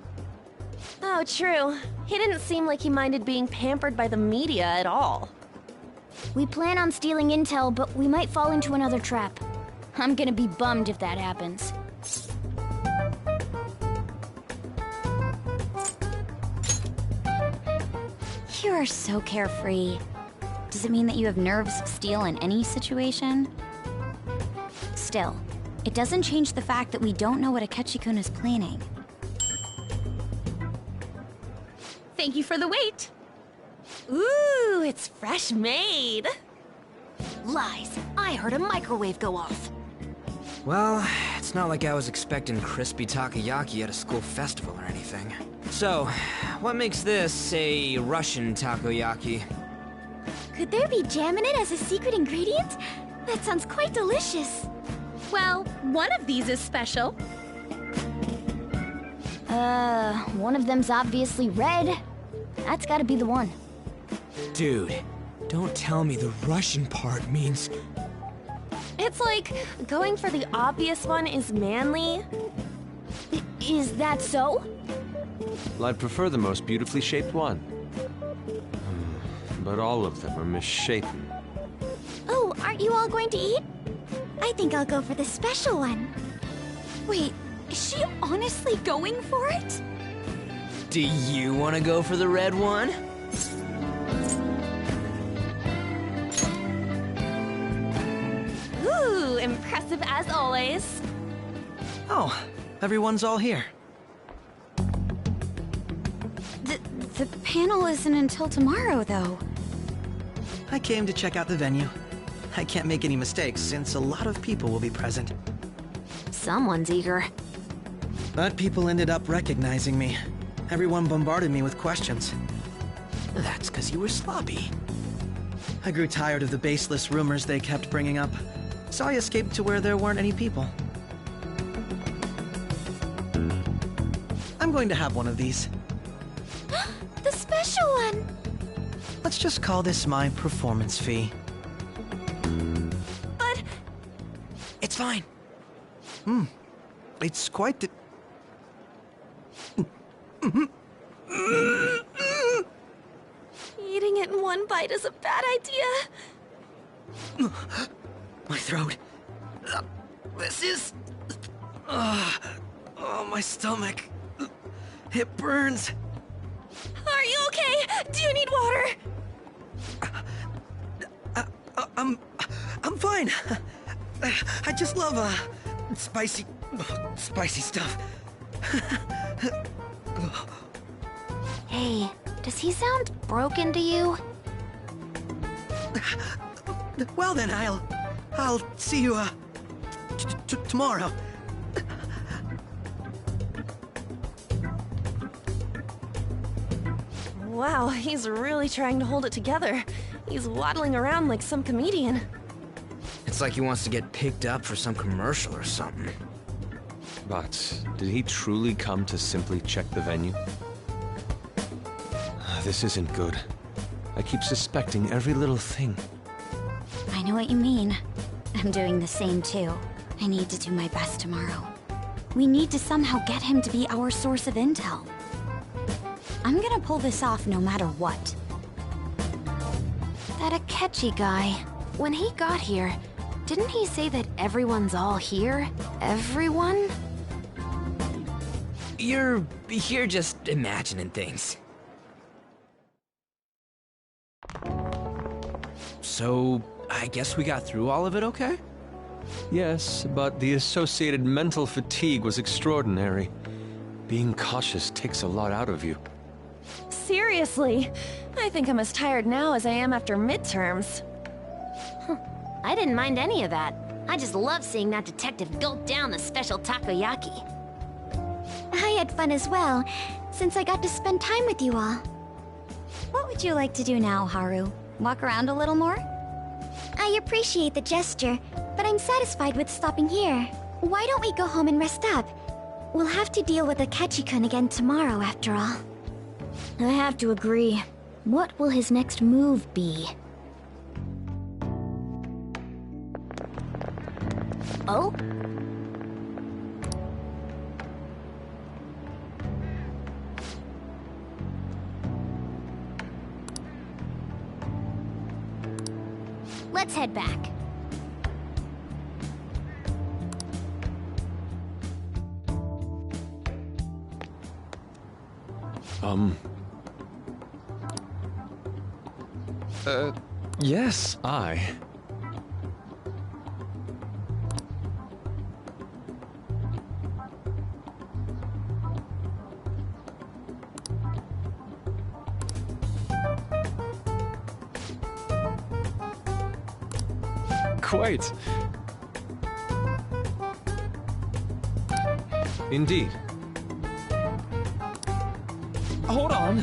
Oh, true. He didn't seem like he minded being pampered by the media at all. We plan on stealing intel, but we might fall into another trap. I'm gonna be bummed if that happens. You are so carefree. Does it mean that you have nerves of steel in any situation? Still, it doesn't change the fact that we don't know what Akechi-kun is planning. Thank you for the wait. Ooh, it's fresh made. Lies. I heard a microwave go off. Well, it's not like I was expecting crispy takoyaki at a school festival or anything. So, what makes this a Russian takoyaki? Could there be jam in it as a secret ingredient? That sounds quite delicious. Well, one of these is special. One of them's obviously red. That's gotta be the one. Dude, don't tell me the Russian part means... It's like, going for the obvious one is manly. Is that so? Well, I'd prefer the most beautifully shaped one. But all of them are misshapen. Oh, aren't you all going to eat? I think I'll go for the special one. Wait, is she honestly going for it? Do you want to go for the red one? Ooh, impressive as always. Oh, everyone's all here. The panel isn't until tomorrow, though. I came to check out the venue. I can't make any mistakes since a lot of people will be present. Someone's eager. But people ended up recognizing me. Everyone bombarded me with questions. That's because you were sloppy. I grew tired of the baseless rumors they kept bringing up, so I escaped to where there weren't any people. I'm going to have one of these. The special one! Let's just call this my performance fee. But... It's fine. It's quite the... Eating it in one bite is a bad idea. My throat. This is... oh, my stomach. It burns. Are you okay? Do you need water? I'm fine. I just love, spicy stuff. Hey, does he sound broken to you? Well then, I'll see you, tomorrow. Wow, he's really trying to hold it together. He's waddling around like some comedian. It's like he wants to get picked up for some commercial or something. But did he truly come to simply check the venue? This isn't good. I keep suspecting every little thing. I know what you mean. I'm doing the same too. I need to do my best tomorrow. We need to somehow get him to be our source of intel. I'm gonna pull this off no matter what. That Akechi guy, when he got here, didn't he say that everyone's all here? Everyone? You're just imagining things. So, I guess we got through all of it okay? Yes, but the associated mental fatigue was extraordinary. Being cautious takes a lot out of you. Seriously, I think I'm as tired now as I am after midterms. I didn't mind any of that. I just love seeing that detective gulp down the special takoyaki. I had fun as well, since I got to spend time with you all. What would you like to do now, Haru? Walk around a little more? I appreciate the gesture, but I'm satisfied with stopping here. Why don't we go home and rest up? We'll have to deal with Akechi-kun again tomorrow, after all. I have to agree. What will his next move be? Oh? Let's head back. Yes, I. Quite. Indeed. Hold on.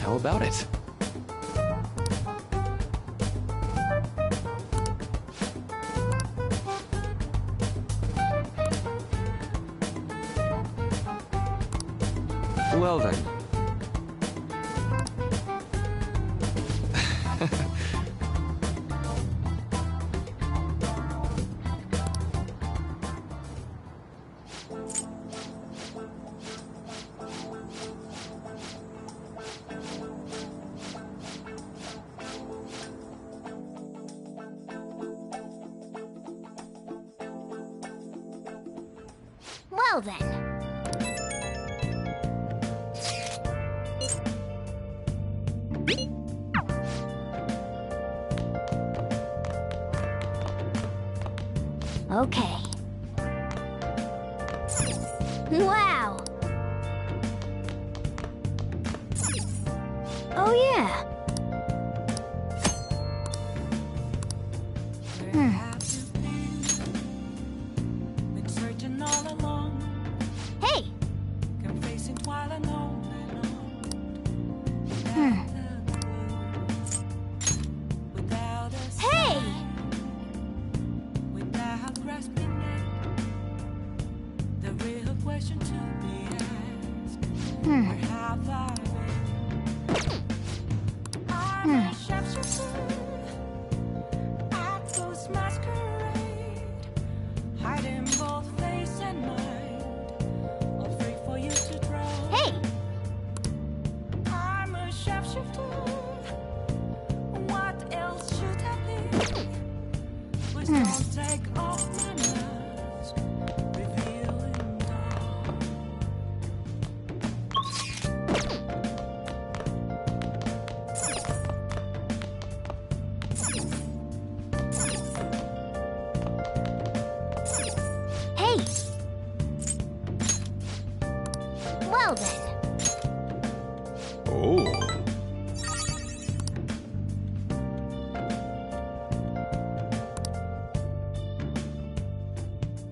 How about it? Well then. Well then. Okay. Wow! Oh yeah! Been searching all along, Hey! confessing while I know without a Hey! without grasping it, the real question to be asked: where have I been? I'm a sharpshooter at those masquerade, hiding both face and mind, all free for you to draw. Hey! I'm a sharpshooter. What else should I be? Please don't take off my mask, revealing dark. Hey! Well then. Oh.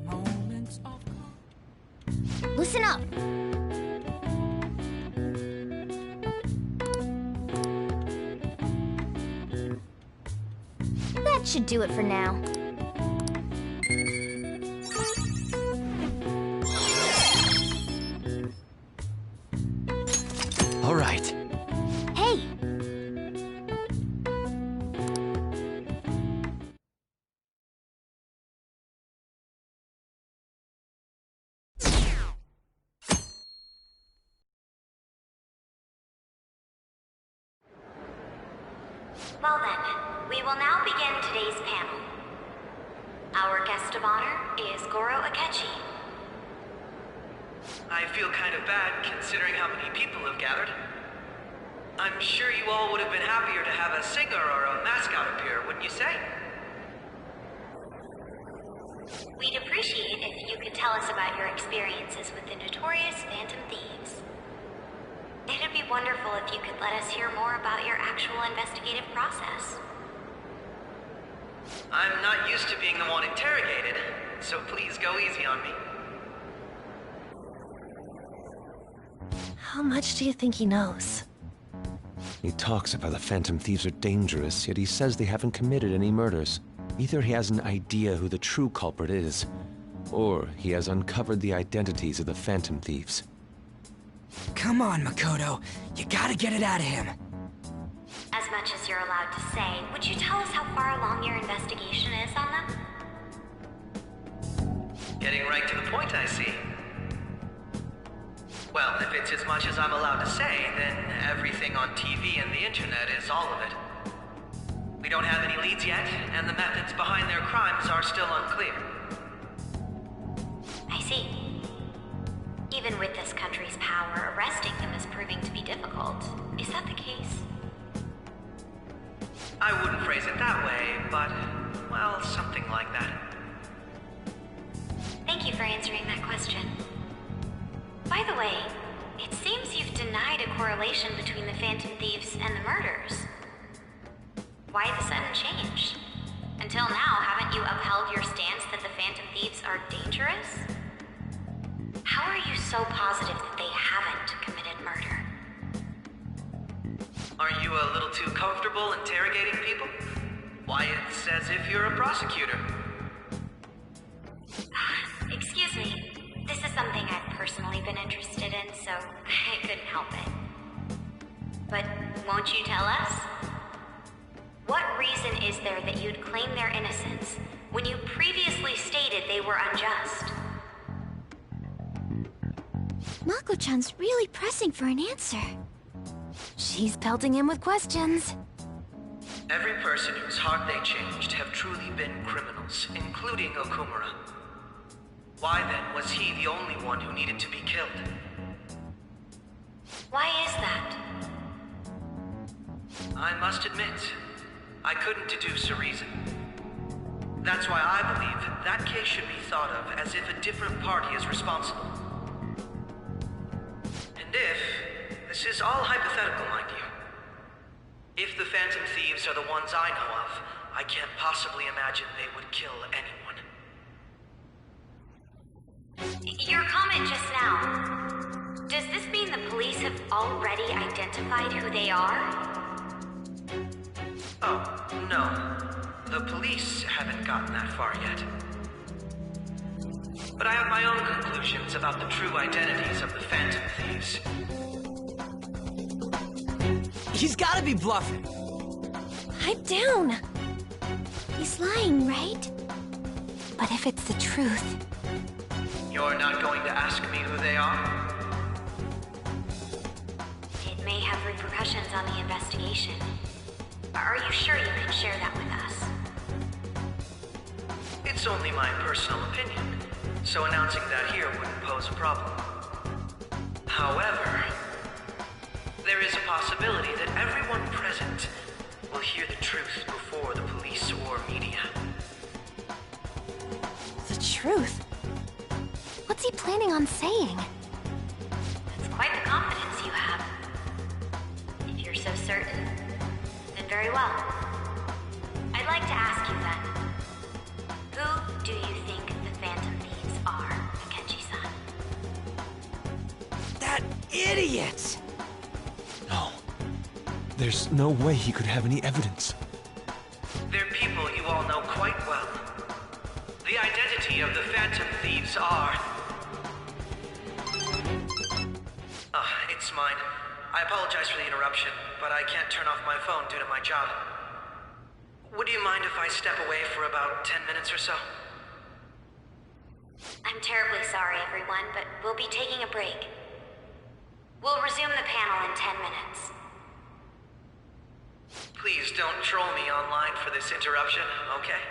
Moments of calm. listen up. That should do it for now. All right. Hey! Well then, we will now begin today's panel. Our guest of honor is Goro Akechi. I feel kind of bad considering how many people have gathered. I'm sure you all would have been happier to have a singer or a mascot appear, wouldn't you say? We'd appreciate if you could tell us about your experiences with the notorious Phantom Thieves. It'd be wonderful if you could let us hear more about your actual investigative process. I'm not used to being the one interrogated, so please go easy on me. How much do you think he knows? He talks about the Phantom Thieves are dangerous, yet he says they haven't committed any murders. Either he has an idea who the true culprit is, or he has uncovered the identities of the Phantom Thieves. Come on, Makoto. You gotta get it out of him. As much as you're allowed to say, would you tell us how far along your investigation is on them? Getting right to the point, I see. Well, if it's as much as I'm allowed to say, then everything on TV and the internet is all of it. We don't have any leads yet, and the methods behind their crimes are still unclear. I see. Even with this country's power, arresting them is proving to be difficult. Is that the case? I wouldn't phrase it that way, but, well, something like that. Thank you for answering that question. By the way, it seems you've denied a correlation between the Phantom Thieves and the murders. Why the sudden change? Until now, haven't you upheld your stance that the Phantom Thieves are dangerous? How are you so positive that they haven't committed murder? Aren't you a little too comfortable interrogating people? Why, it's as if you're a prosecutor. Excuse me. This is something I've personally been interested in, so I couldn't help it. But won't you tell us? What reason is there that you'd claim their innocence when you previously stated they were unjust? Mako-chan's really pressing for an answer. She's pelting him with questions. Every person whose heart they changed have truly been criminals, including Okumura. Why then was he the only one who needed to be killed? Why is that? I must admit, I couldn't deduce a reason. That's why I believe that case should be thought of as if a different party is responsible. And if, this is all hypothetical, mind you, if the Phantom Thieves are the ones I know of, I can't possibly imagine they would kill anyone. Your comment just now, does this mean the police have already identified who they are? Oh, no. The police haven't gotten that far yet. But I have my own conclusions about the true identities of the Phantom Thieves. He's gotta be bluffing. Pipe down. He's lying, right? But if it's the truth... You're not going to ask me who they are? It may have repercussions on the investigation. Are you sure you can share that with us? It's only my personal opinion, so announcing that here wouldn't pose a problem. However, there is a possibility that everyone present will hear the truth before the police or media. The truth? What's he planning on saying? That's quite the confidence you have. If you're so certain, then very well. I'd like to ask you then, who do you think the Phantom Thieves are, Akechi-san? idiot! No. There's no way he could have any evidence. They're people you all know quite well. The identity of the Phantom Thieves are... it's mine. I apologize for the interruption, but I can't turn off my phone due to my job. Would you mind if I step away for about 10 minutes or so? I'm terribly sorry, everyone, but we'll be taking a break. We'll resume the panel in 10 minutes. Please don't troll me online for this interruption, okay?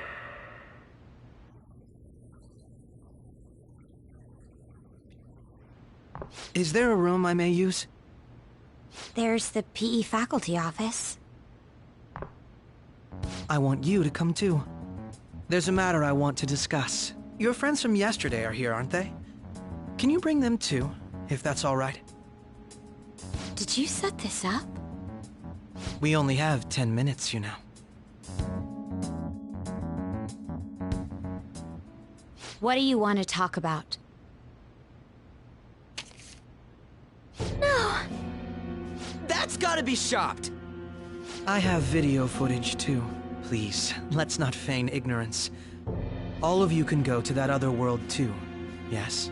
Is there a room I may use? There's the PE faculty office. I want you to come too. There's a matter I want to discuss. Your friends from yesterday are here, aren't they? Can you bring them too, if that's all right? Did you set this up? We only have 10 minutes, you know. What do you want to talk about? No! That's gotta be shopped! I have video footage too. Please, let's not feign ignorance. All of you can go to that other world too, yes?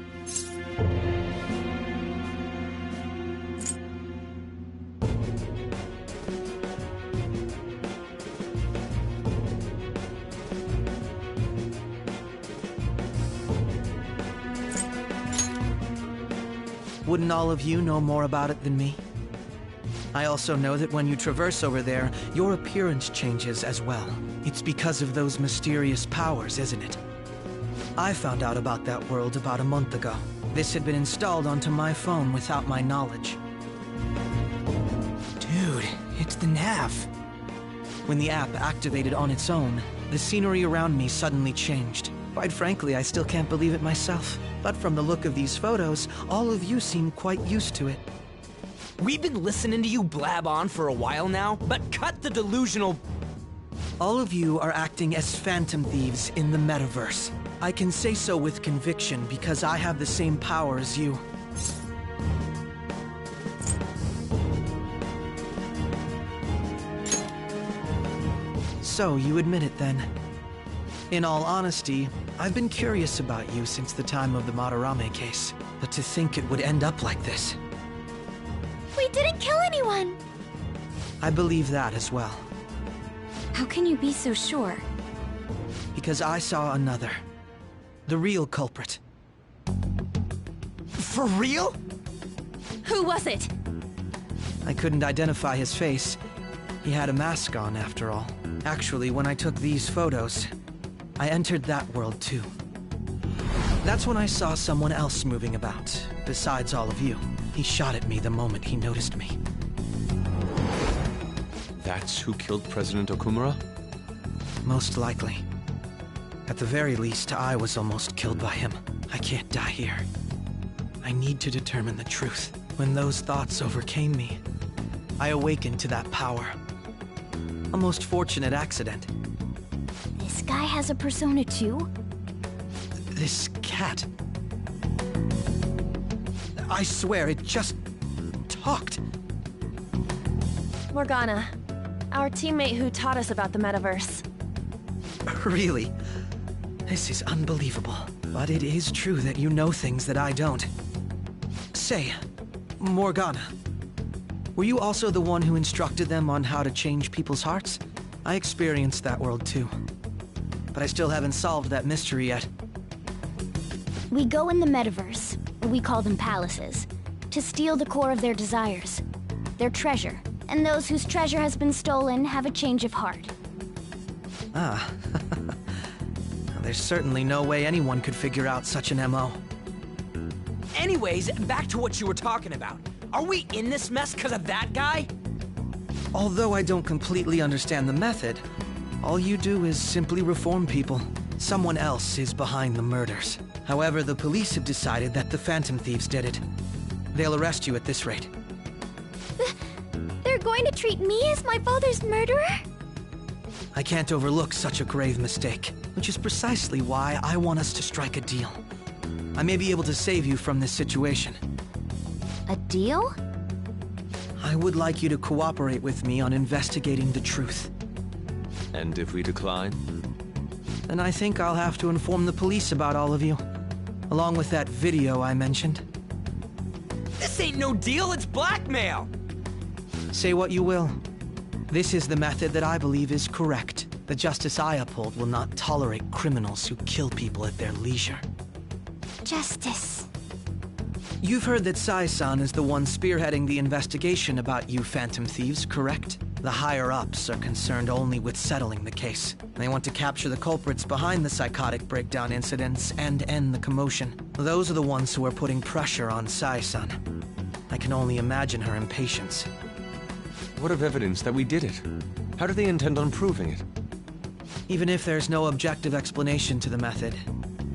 Wouldn't all of you know more about it than me? I also know that when you traverse over there, your appearance changes as well. It's because of those mysterious powers, isn't it? I found out about that world about a month ago. This had been installed onto my phone without my knowledge. Dude, it's the nav. When the app activated on its own, the scenery around me suddenly changed. Quite frankly, I still can't believe it myself. But from the look of these photos, all of you seem quite used to it. We've been listening to you blab on for a while now, but cut the delusional... All of you are acting as Phantom Thieves in the metaverse. I can say so with conviction because I have the same power as you. So, you admit it then. In all honesty, I've been curious about you since the time of the Madarame case. But to think it would end up like this. We didn't kill anyone! I believe that as well. How can you be so sure? Because I saw another. The real culprit. For real? Who was it? I couldn't identify his face. He had a mask on, after all. Actually, when I took these photos, I entered that world too. That's when I saw someone else moving about, besides all of you. He shot at me the moment he noticed me. That's who killed President Okumura? Most likely. At the very least, I was almost killed by him. I can't die here. I need to determine the truth. When those thoughts overcame me, I awakened to that power. A most fortunate accident. This guy has a persona too? This cat. I swear, it just talked. Morgana, our teammate who taught us about the metaverse. Really? This is unbelievable. But it is true that you know things that I don't. Say, Morgana, were you also the one who instructed them on how to change people's hearts? I experienced that world too. But I still haven't solved that mystery yet. We go in the metaverse, we call them palaces, to steal the core of their desires, their treasure. And those whose treasure has been stolen have a change of heart. Ah. There's certainly no way anyone could figure out such an MO. Anyways, back to what you were talking about. Are we in this mess because of that guy? Although I don't completely understand the method, all you do is simply reform people. Someone else is behind the murders. However, the police have decided that the Phantom Thieves did it. They'll arrest you at this rate. They're going to treat me as my father's murderer? I can't overlook such a grave mistake, which is precisely why I want us to strike a deal. I may be able to save you from this situation. A deal? I would like you to cooperate with me on investigating the truth. And if we decline? Then I think I'll have to inform the police about all of you, along with that video I mentioned. This ain't no deal, it's blackmail! Say what you will. This is the method that I believe is correct. The justice I uphold will not tolerate criminals who kill people at their leisure. Justice. You've heard that Sai-san is the one spearheading the investigation about you Phantom Thieves, correct? The higher-ups are concerned only with settling the case. They want to capture the culprits behind the psychotic breakdown incidents and end the commotion. Those are the ones who are putting pressure on Sai-san. I can only imagine her impatience. What of evidence that we did it? How do they intend on proving it? Even if there's no objective explanation to the method,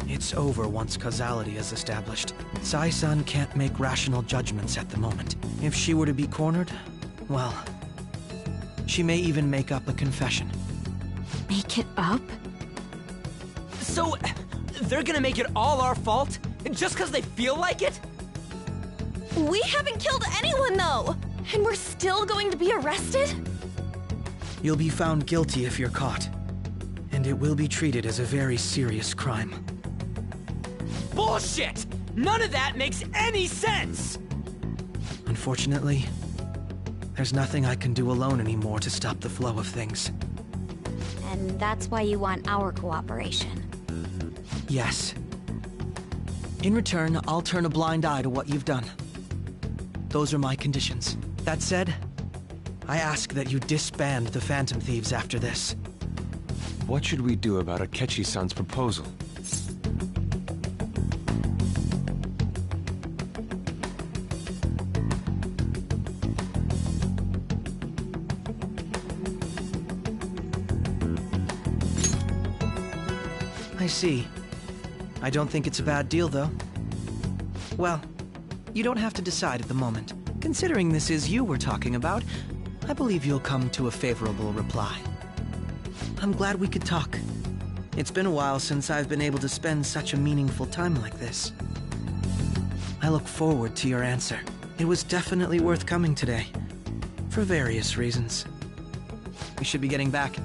it's over once causality is established. Sai-san can't make rational judgments at the moment. If she were to be cornered, well, she may even make up a confession. Make it up? So, they're gonna make it all our fault? Just because they feel like it? We haven't killed anyone, though! And we're still going to be arrested? You'll be found guilty if you're caught. And it will be treated as a very serious crime. Bullshit! None of that makes any sense! Unfortunately, there's nothing I can do alone anymore to stop the flow of things. And that's why you want our cooperation. Yes. In return, I'll turn a blind eye to what you've done. Those are my conditions. That said, I ask that you disband the Phantom Thieves after this. What should we do about Akechi-san's proposal? I see. I don't think it's a bad deal, though. Well, you don't have to decide at the moment. Considering this is you we're talking about, I believe you'll come to a favorable reply. I'm glad we could talk. It's been a while since I've been able to spend such a meaningful time like this. I look forward to your answer. It was definitely worth coming today, for various reasons. We should be getting back.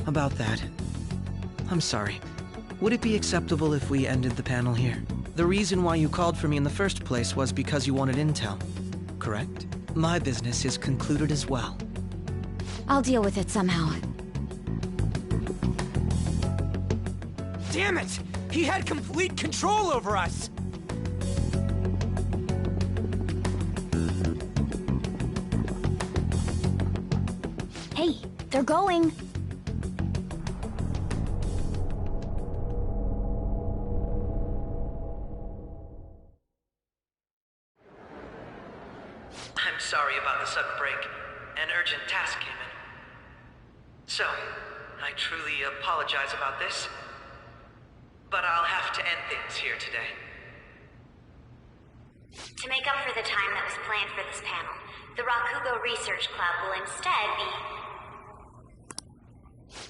About that, I'm sorry. Would it be acceptable if we ended the panel here? The reason why you called for me in the first place was because you wanted intel, correct? My business is concluded as well. I'll deal with it somehow. Damn it! He had complete control over us! Hey, they're going. I'm sorry about the sudden break. An urgent task came in. So, I truly apologize about this. But I'll have to end things here today. To make up for the time that was planned for this panel, the Rakugo Research Club will instead be...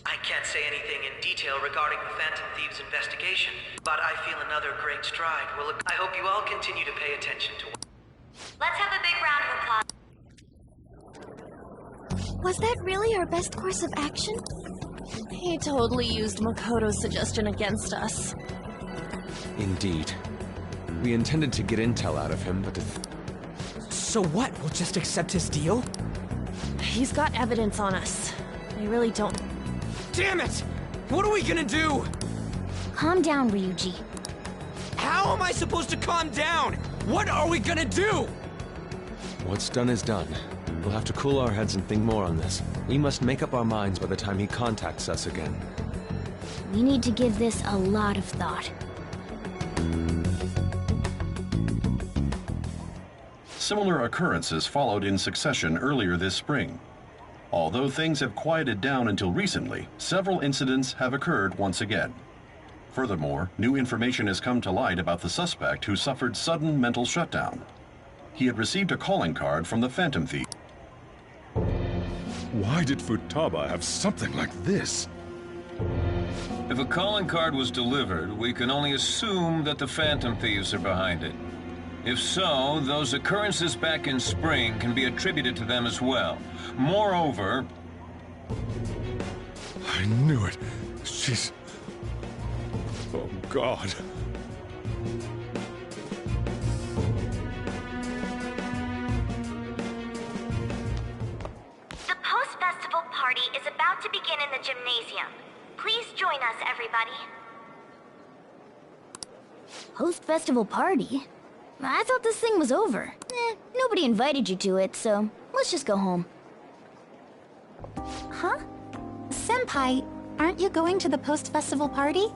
I can't say anything in detail regarding the Phantom Thieves investigation, but I feel another great stride will... I hope you all continue to pay attention to... Let's have a big round of applause. Was that really our best course of action? He totally used Makoto's suggestion against us. Indeed. We intended to get intel out of him, but So what? We'll just accept his deal? He's got evidence on us. I really don't... Damn it! What are we gonna do? Calm down, Ryuji. How am I supposed to calm down? What are we gonna do? what's done is done. We'll have to cool our heads and think more on this. We must make up our minds by the time he contacts us again. We need to give this a lot of thought. Similar occurrences followed in succession earlier this spring. Although things have quieted down until recently, several incidents have occurred once again. Furthermore, new information has come to light about the suspect who suffered sudden mental shutdown. He had received a calling card from the Phantom Thief. Why did Futaba have something like this? If a calling card was delivered, we can only assume that the Phantom Thieves are behind it. If so, those occurrences back in spring can be attributed to them as well. Moreover... I knew it. She's... Oh, God. The post-festival party is about to begin in the gymnasium. Please join us, everybody. Post-festival party? I thought this thing was over. Nobody invited you to it, so let's just go home. Huh? Senpai, aren't you going to the post-festival party?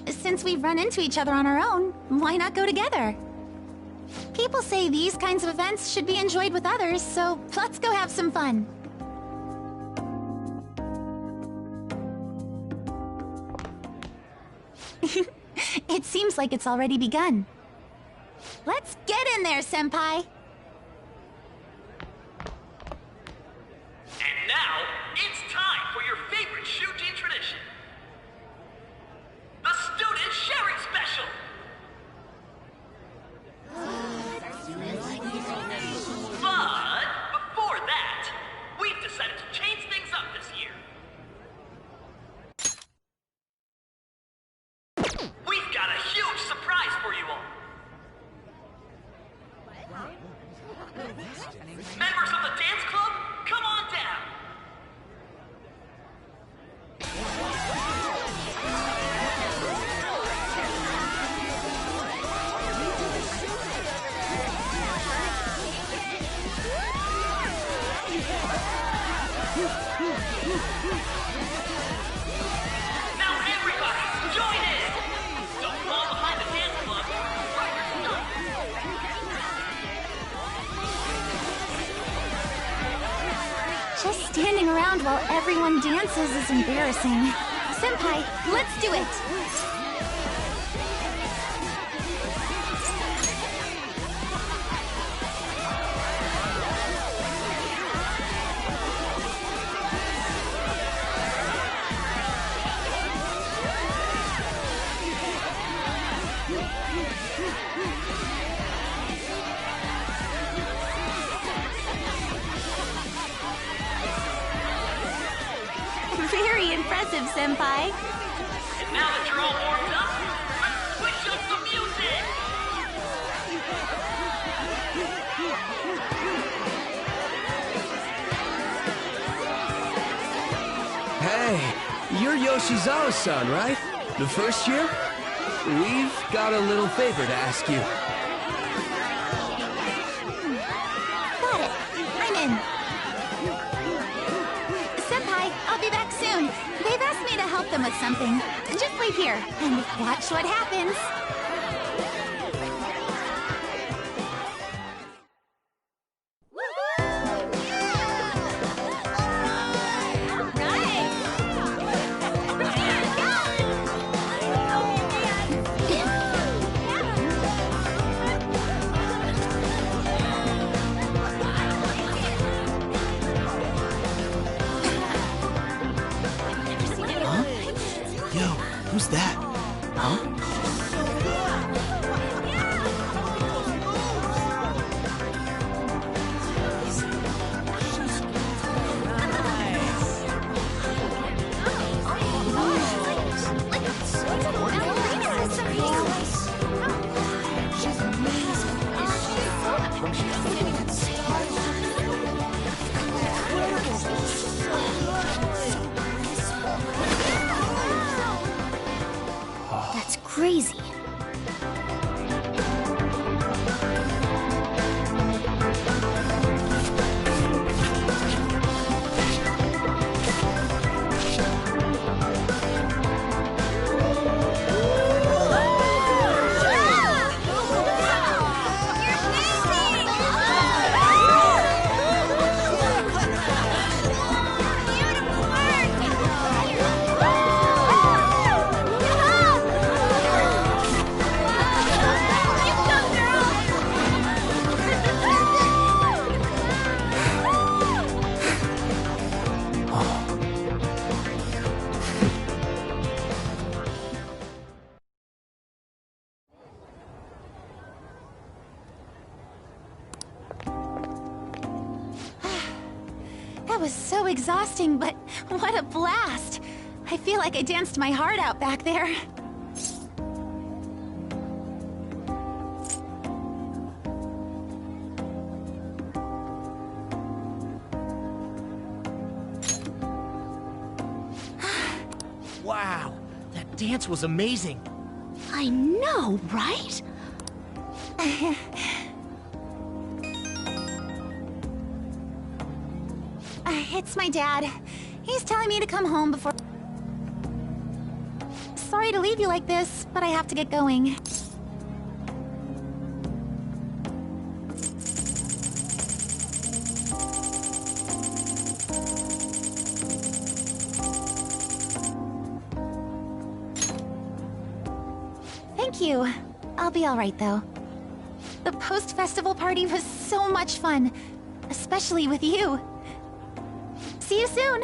Since we've run into each other on our own, why not go together? People say these kinds of events should be enjoyed with others, so let's go have some fun. It seems like it's already begun. Let's get in there, Senpai! And now, it's time for your favorite Shuji tradition. The Student Sharing Special! But, before that, we've decided to change things up this year. We've got a huge surprise for you all. Members of the dance club, come on down. Now everybody, join in. Don't fall behind the dance club. Right your stuff. Just standing around while everyone dances is embarrassing. Senpai, let's do it! Very impressive, Senpai. And now that you're all warmed up, let's switch up the music. Hey, you're Yoshizawa-san, right? The first year? We've got a little favor to ask you. Got it. I'm in. Senpai, I'll be back soon. They've asked me to help them with something. Just wait here and watch what happens. Who's that? Huh? Great. That was so exhausting, but what a blast! I feel like I danced my heart out back there. Wow, that dance was amazing. I know, right? It's my dad. He's telling me to come home before... Sorry to leave you like this, but I have to get going. Thank you. I'll be all right, though. The post-festival party was so much fun, especially with you. See you soon!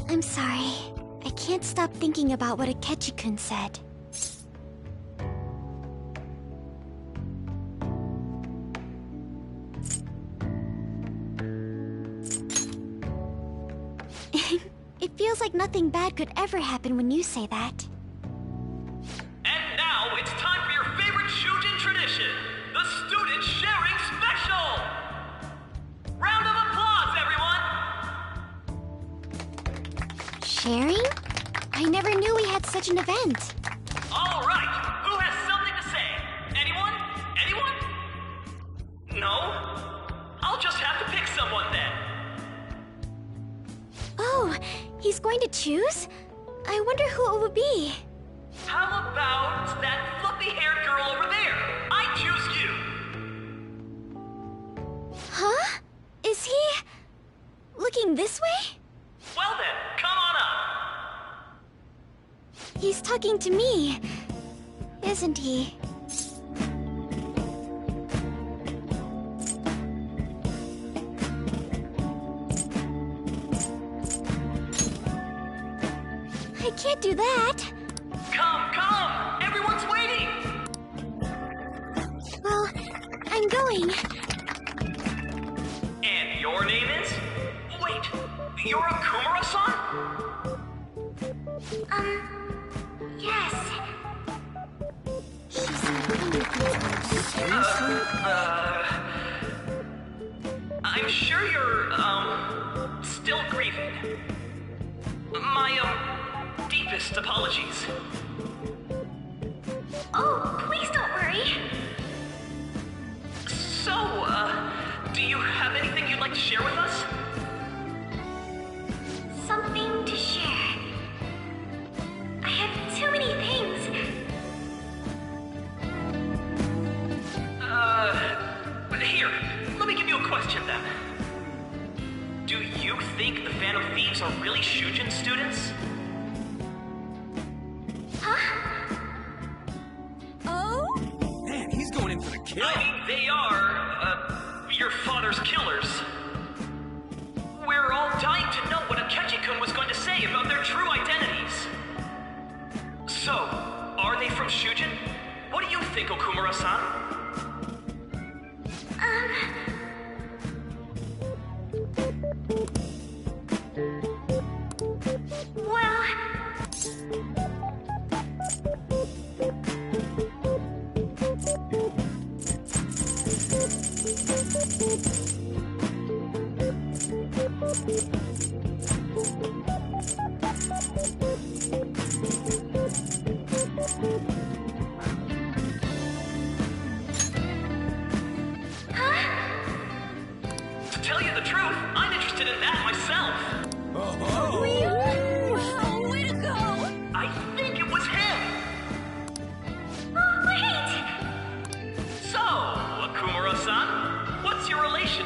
I'm sorry. I can't stop thinking about what Akechi-kun said. It feels like nothing bad could ever happen when you say that. And now it's time for your favorite Shujin tradition, the Student Sharing Special! Round of applause, everyone! Sharing? I never knew we had such an event. All right, who has something to say? Anyone? Anyone? No? I'll just have to pick someone then. Oh, he's going to choose? I wonder who it would be. How about that fluffy-haired girl over there? I choose you! Huh? Is he... looking this way? Well then, come on up! He's talking to me, isn't he? I can't do that. Come, come! Everyone's waiting! Well, I'm going. And your name is? Wait, you're a Kumura-san? Yes. Seriously? I'm sure you're, still grieving. My, deepest apologies. Oh, please don't worry. So, do you have anything you'd like to share with us? Something to share. I have too many things. Here, let me give you a question then. Do you think the Phantom Thieves are really Shujin students? Huh? Oh? Man, he's going in for the kill. I mean, they are, your father's killers. We're all dying to know what Akechi-kun was going to say about their true identities. So, are they from Shujin? What do you think, Okumura-san? Well...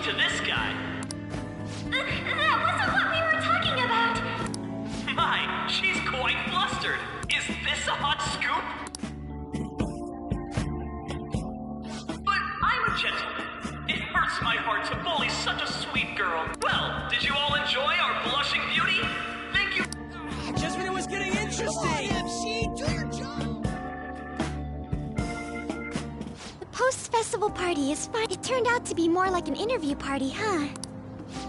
to this guy. That wasn't what we were talking about. My, she's quite flustered. Is this a hot scoop? But I'm a gentleman. It hurts my heart to bully such a sweet girl. Well, did you all enjoy our blushing beauty? Thank you. Just when it was getting interesting. MC, do your job. The post-festival party is fun. It turned out to be more like an interview party, huh?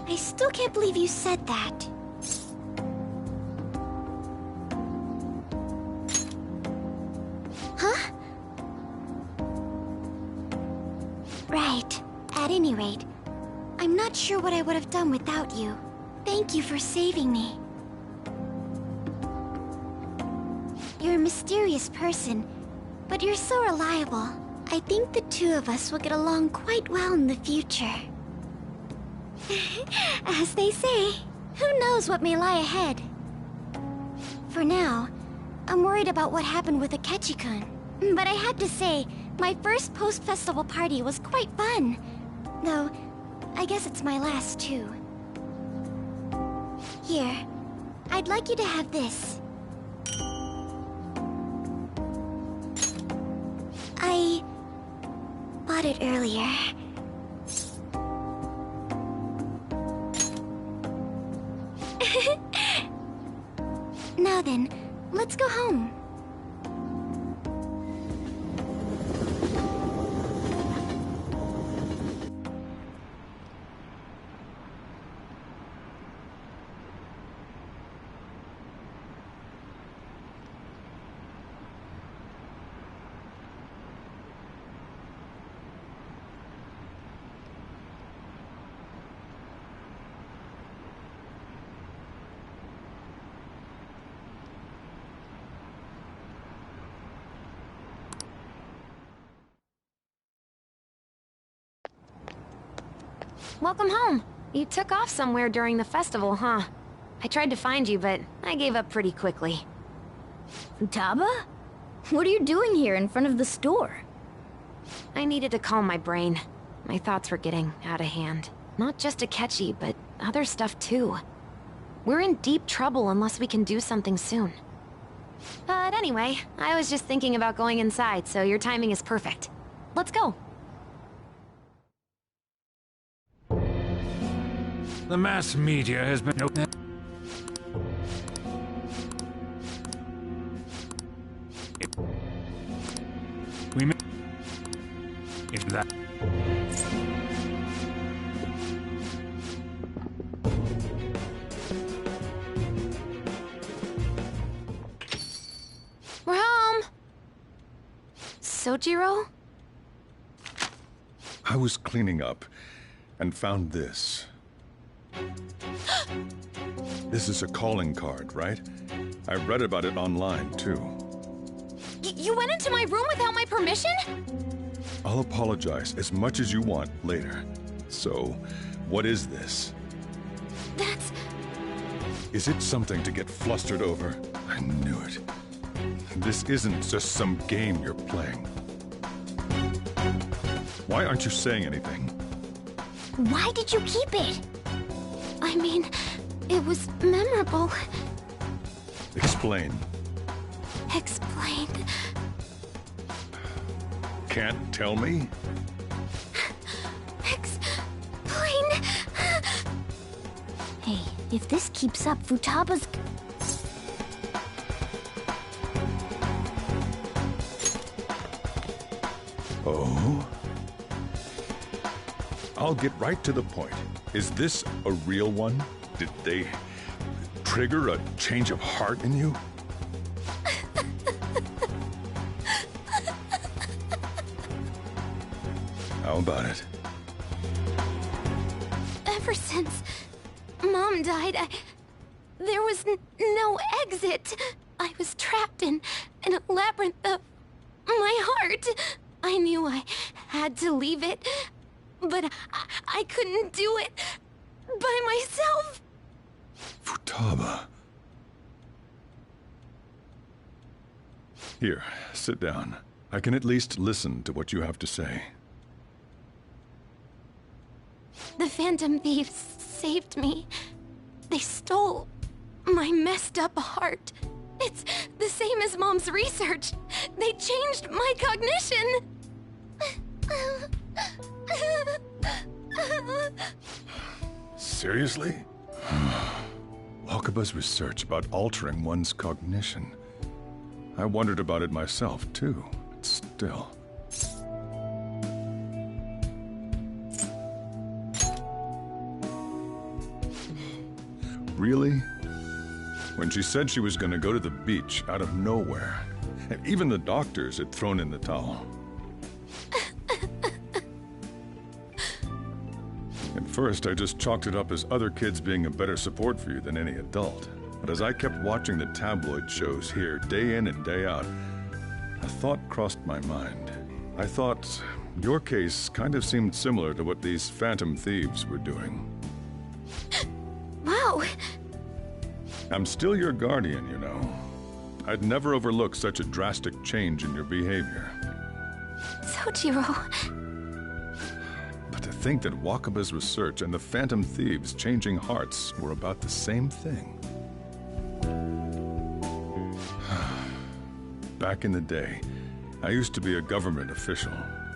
I still can't believe you said that. Huh? Right. At any rate, I'm not sure what I would have done without you. Thank you for saving me. You're a mysterious person, but you're so reliable. I think the two of us will get along quite well in the future. As they say, who knows what may lie ahead? For now, I'm worried about what happened with Akechi-kun. But I have to say, my first post-festival party was quite fun. Though, I guess it's my last too. Here, I'd like you to have this. I bought it earlier. Now then, let's go home. Welcome home. You took off somewhere during the festival, huh? I tried to find you, but I gave up pretty quickly. Futaba? What are you doing here in front of the store? I needed to calm my brain. My thoughts were getting out of hand. Not just Akechi, but other stuff too. We're in deep trouble unless we can do something soon. But anyway, I was just thinking about going inside, so your timing is perfect. Let's go. The mass media has been... We may... If that... We're home! Sojiro? I was cleaning up and found this. This is a calling card, right? I read about it online, too. You went into my room without my permission? I'll apologize as much as you want later. So, what is this? That's... Is it something to get flustered over? I knew it. This isn't just some game you're playing. Why aren't you saying anything? Why did you keep it? I mean, it was memorable. Explain. Explain. Can't tell me? Explain. Hey, if this keeps up, Futaba's... Oh? I'll get right to the point. Is this a real one? Did they trigger a change of heart in you? How about it? Ever since Mom died, there was no exit. I was trapped in a labyrinth of my heart. I knew I had to leave it, but I couldn't do it by myself. Futaba. Here, sit down. I can at least listen to what you have to say. The Phantom Thieves saved me. They stole my messed up heart. It's the same as Mom's research. They changed my cognition. Seriously? Wakaba's research about altering one's cognition. I wondered about it myself, too. But still. Really? When she said she was going to go to the beach out of nowhere, and even the doctors had thrown in the towel. At first, I just chalked it up as other kids being a better support for you than any adult. But as I kept watching the tabloid shows here, day in and day out, a thought crossed my mind. I thought your case kind of seemed similar to what these Phantom Thieves were doing. Wow. I'm still your guardian, you know. I'd never overlook such a drastic change in your behavior. Sojiro. But to think that Wakaba's research and the Phantom Thieves changing hearts were about the same thing. Back in the day, I used to be a government official.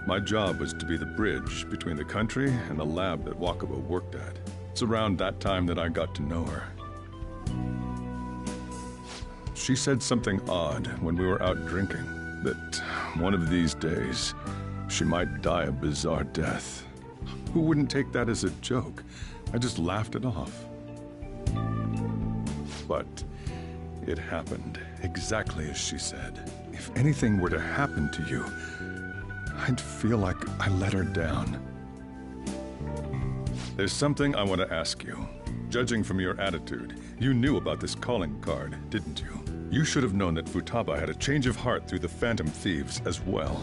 My job was to be the bridge between the country and the lab that Wakaba worked at. It's around that time that I got to know her. She said something odd when we were out drinking, that one of these days, she might die a bizarre death. Who wouldn't take that as a joke? I just laughed it off. But it happened exactly as she said. If anything were to happen to you, I'd feel like I let her down. There's something I want to ask you. Judging from your attitude, you knew about this calling card, didn't you? You should have known that Futaba had a change of heart through the Phantom Thieves as well.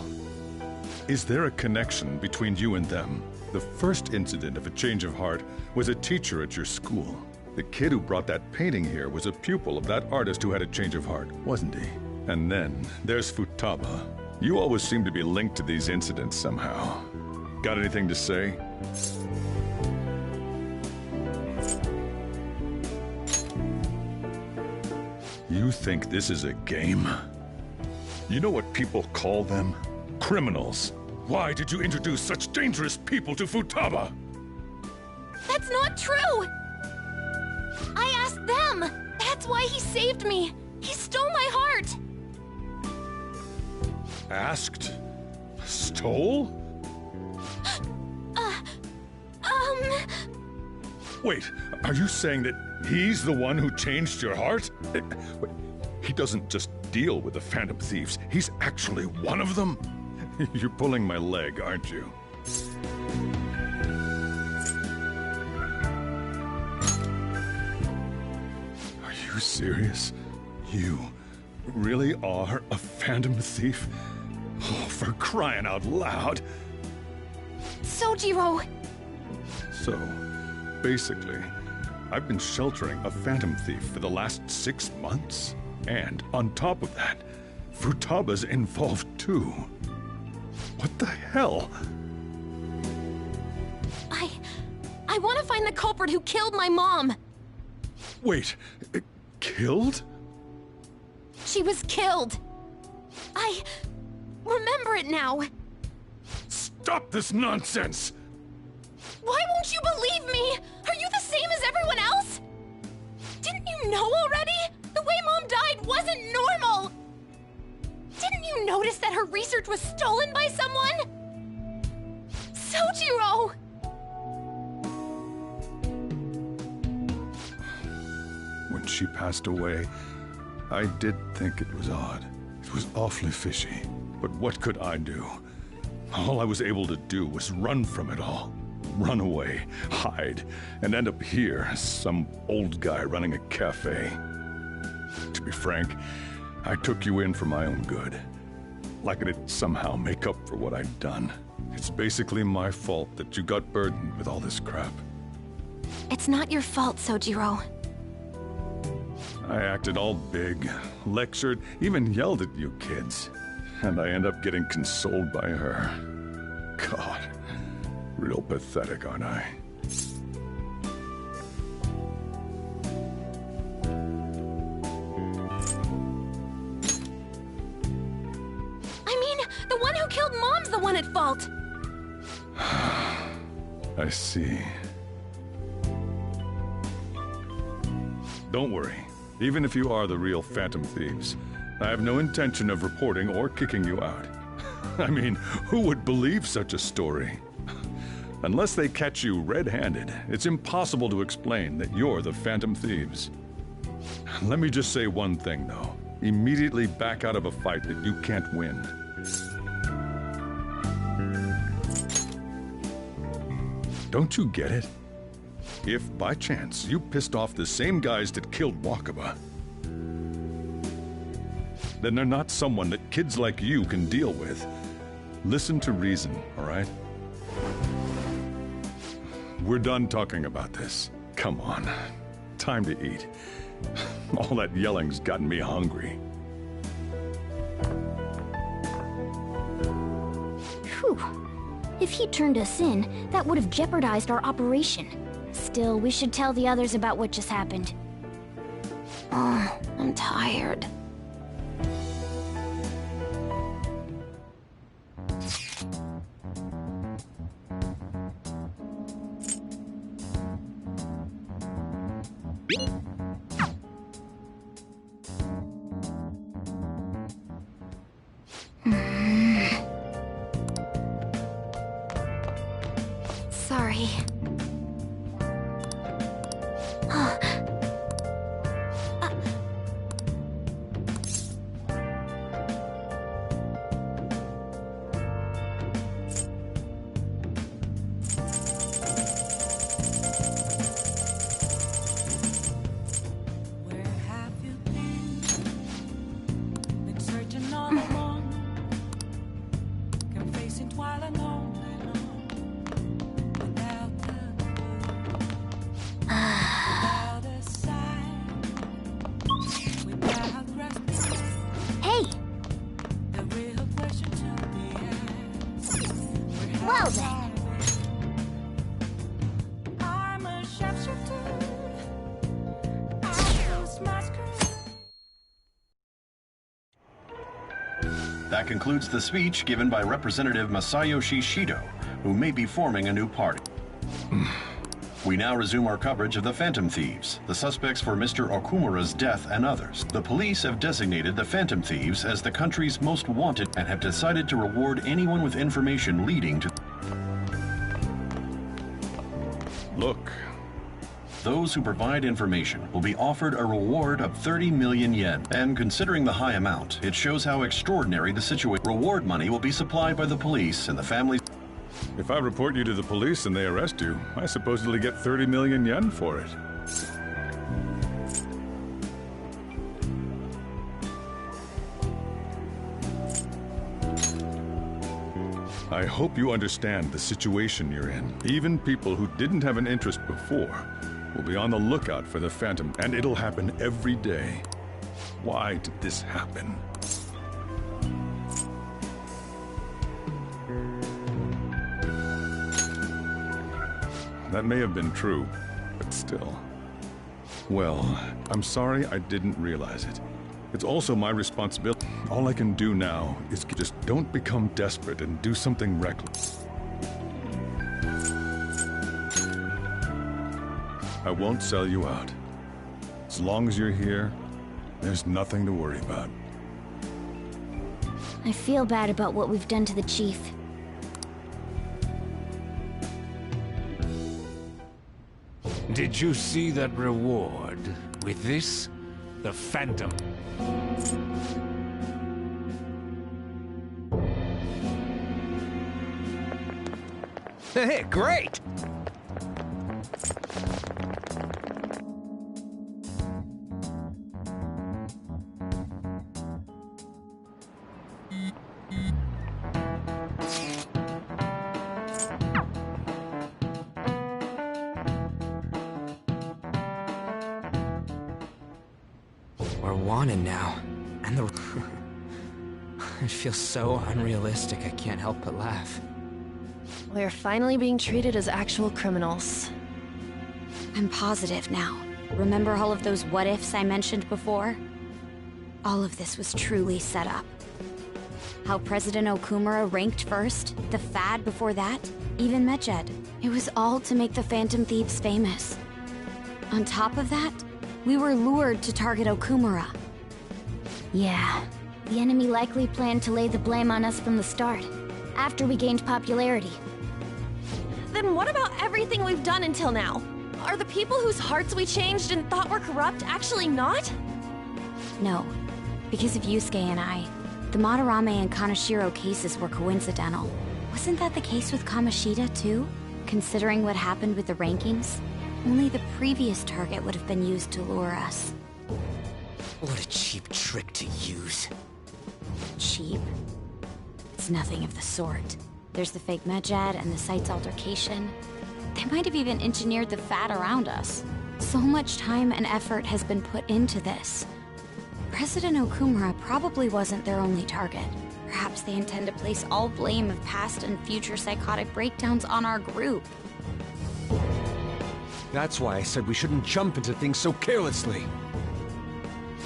Is there a connection between you and them? The first incident of a change of heart was a teacher at your school. The kid who brought that painting here was a pupil of that artist who had a change of heart, wasn't he? And then there's Futaba. You always seem to be linked to these incidents somehow. Got anything to say? You think this is a game? You know what people call them? Criminals. Why did you introduce such dangerous people to Futaba? That's not true! I asked them! That's why he saved me! He stole my heart! Asked? Stole? Wait, are you saying that he's the one who changed your heart? Wait, he doesn't just deal with the Phantom Thieves, he's actually one of them? You're pulling my leg, aren't you? Are you serious? You really are a Phantom Thief? Oh, for crying out loud! Sojiro! So, basically, I've been sheltering a Phantom Thief for the last 6 months. And on top of that, Futaba's involved too. What the hell? I want to find the culprit who killed my mom! Wait, killed? She was killed! I remember it now! Stop this nonsense! Why won't you believe me? Are you the same as everyone else? Didn't you know already? The way Mom died wasn't normal! Didn't you notice that her research was stolen by someone? Sojiro! When she passed away, I did think it was odd. It was awfully fishy. But what could I do? All I was able to do was run from it all. Run away, hide, and end up here as some old guy running a cafe. To be frank, I took you in for my own good. Like it'd somehow make up for what I'd done. It's basically my fault that you got burdened with all this crap. It's not your fault, Sojiro. I acted all big, lectured, even yelled at you kids. And I end up getting consoled by her. God, real pathetic, aren't I? I mean, the one who killed Mom's the one at fault. I see. Don't worry. Even if you are the real Phantom Thieves, I have no intention of reporting or kicking you out. I mean, who would believe such a story? Unless they catch you red-handed, it's impossible to explain that you're the Phantom Thieves. Let me just say one thing, though. Immediately back out of a fight that you can't win. Don't you get it? If, by chance, you pissed off the same guys that killed Wakaba, then they're not someone that kids like you can deal with. Listen to reason, all right? We're done talking about this. Come on. Time to eat. All that yelling's gotten me hungry. Whew. If he turned us in, that would have jeopardized our operation. Still, we should tell the others about what just happened. Oh, I'm tired. Sorry. Been searching all along, confessing while alone, without a sign, without grasping. Hey! The real question to be asked. Well then. I'm a sharpshooter. I post my skirt. That concludes the speech given by Representative Masayoshi Shido, who may be forming a new party. We now resume our coverage of the Phantom Thieves, the suspects for Mr. Okumura's death and others. The police have designated the Phantom Thieves as the country's most wanted and have decided to reward anyone with information leading to... Look. Those who provide information will be offered a reward of 30 million yen. And considering the high amount, it shows how extraordinary the situation. Reward money will be supplied by the police and the families. If I report you to the police and they arrest you, I supposedly get 30 million yen for it. I hope you understand the situation you're in. Even people who didn't have an interest before will be on the lookout for the Phantom, and it'll happen every day. Why did this happen? That may have been true, but still. Well, I'm sorry I didn't realize it. It's also my responsibility. All I can do now is just don't become desperate and do something reckless. I won't sell you out. As long as you're here, there's nothing to worry about. I feel bad about what we've done to the chief. Did you see that reward? With this, the Phantom. Hey, great! We're wanted now. And the... It feels so unrealistic, I can't help but laugh. We're finally being treated as actual criminals. I'm positive now. Remember all of those what-ifs I mentioned before? All of this was truly set up. How President Okumura ranked first, the Fad before that, even Medjed. It was all to make the Phantom Thieves famous. On top of that, we were lured to target Okumura. Yeah, the enemy likely planned to lay the blame on us from the start, after we gained popularity. Then what about everything we've done until now? Are the people whose hearts we changed and thought were corrupt actually not? No, because of Yusuke and I, the Madarame and Kaneshiro cases were coincidental. Wasn't that the case with Kamoshida, too? Considering what happened with the rankings, only the previous target would have been used to lure us. What a cheap trick to use. Cheap? It's nothing of the sort. There's the fake Medjed and the site's altercation. They might have even engineered the Fad around us. So much time and effort has been put into this. President Okumura probably wasn't their only target. Perhaps they intend to place all blame of past and future psychotic breakdowns on our group. That's why I said we shouldn't jump into things so carelessly.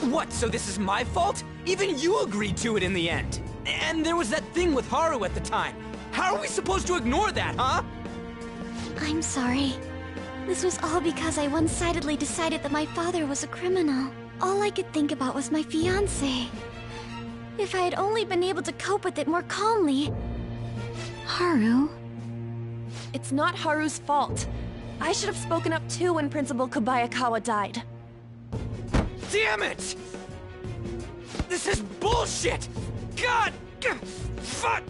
What, so this is my fault? Even you agreed to it in the end. And there was that thing with Haru at the time. How are we supposed to ignore that, huh? I'm sorry. This was all because I one-sidedly decided that my father was a criminal. All I could think about was my fiancé. If I had only been able to cope with it more calmly... Haru? It's not Haru's fault. I should have spoken up too when Principal Kobayakawa died. Damn it! This is bullshit! God! Fuck!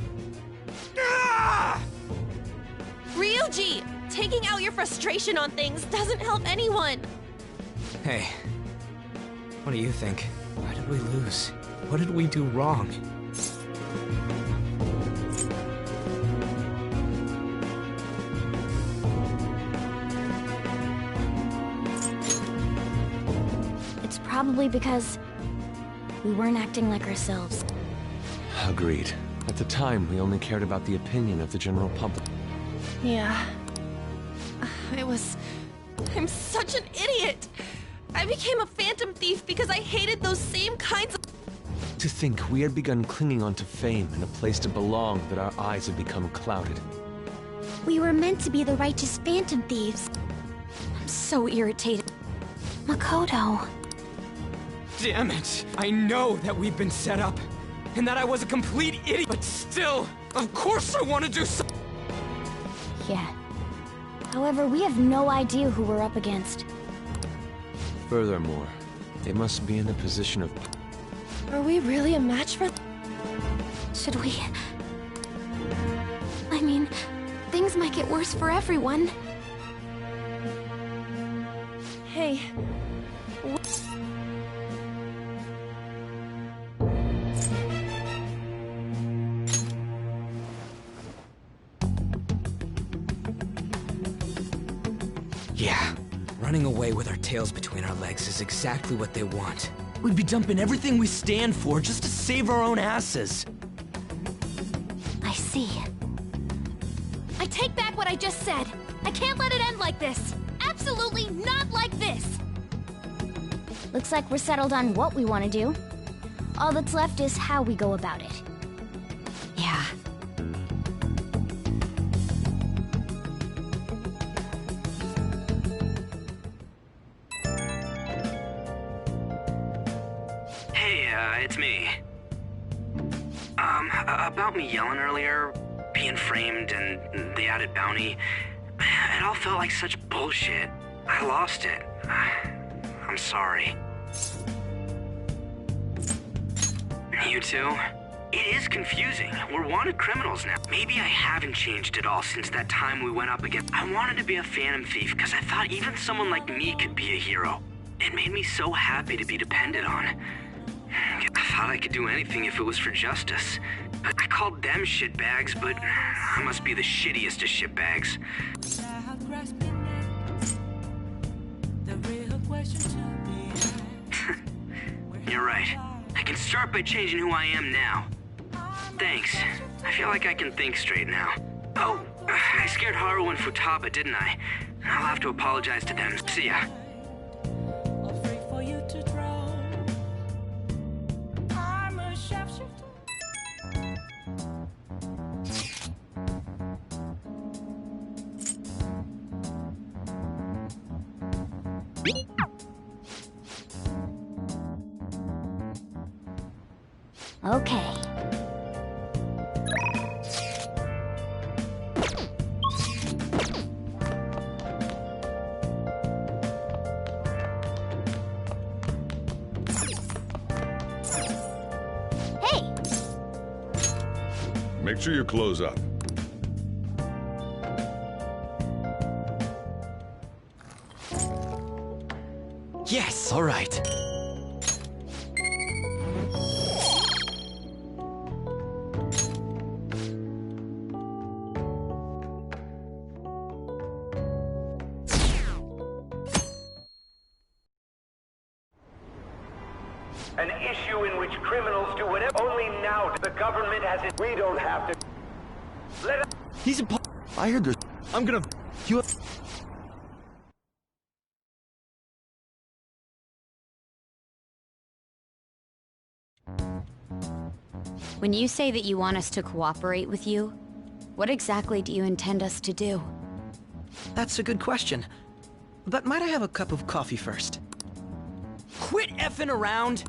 Ah! Ryuji! Taking out your frustration on things doesn't help anyone! Hey, what do you think? Why did we lose? What did we do wrong? It's probably because we weren't acting like ourselves. Agreed. At the time, we only cared about the opinion of the general public. Yeah. I'm such an idiot! I became a phantom thief because I hated those same kinds of... To think we had begun clinging onto fame and a place to belong, that our eyes had become clouded. We were meant to be the righteous phantom thieves. I'm so irritated. Makoto. Damn it! I know that we've been set up, and that I was a complete idiot, but still, of course I want to do so. Yeah. However, we have no idea who we're up against. Furthermore, they must be in a position of... Are we really a match for... Should we... I mean, things might get worse for everyone. Hey... Yeah, running away with our tails between our legs is exactly what they want. We'd be dumping everything we stand for just to save our own asses. I see. I take back what I just said. I can't let it end like this. Absolutely not like this. Looks like we're settled on what we want to do. All that's left is how we go about it. Yeah. It's me. About me yelling earlier, being framed, and the added bounty, it all felt like such bullshit. I lost it. I'm sorry. You too? It is confusing. We're wanted criminals now. Maybe I haven't changed at all since that time we went up against... I wanted to be a phantom thief because I thought even someone like me could be a hero. It made me so happy to be depended on. I thought I could do anything if it was for justice. I called them shitbags, but I must be the shittiest of shitbags. You're right. I can start by changing who I am now. Thanks. I feel like I can think straight now. Oh, I scared Haru and Futaba, didn't I? I'll have to apologize to them. See ya. Free for you to drown. I'm a shapeshifter. Okay. Hey! Make sure you close up. Yes, all right. An issue in which criminals do whatever. Only now the government has it. We don't have to. Let us. He's a. I heard this. I'm gonna. You. When you say that you want us to cooperate with you, what exactly do you intend us to do? That's a good question. But might I have a cup of coffee first? Quit effing around!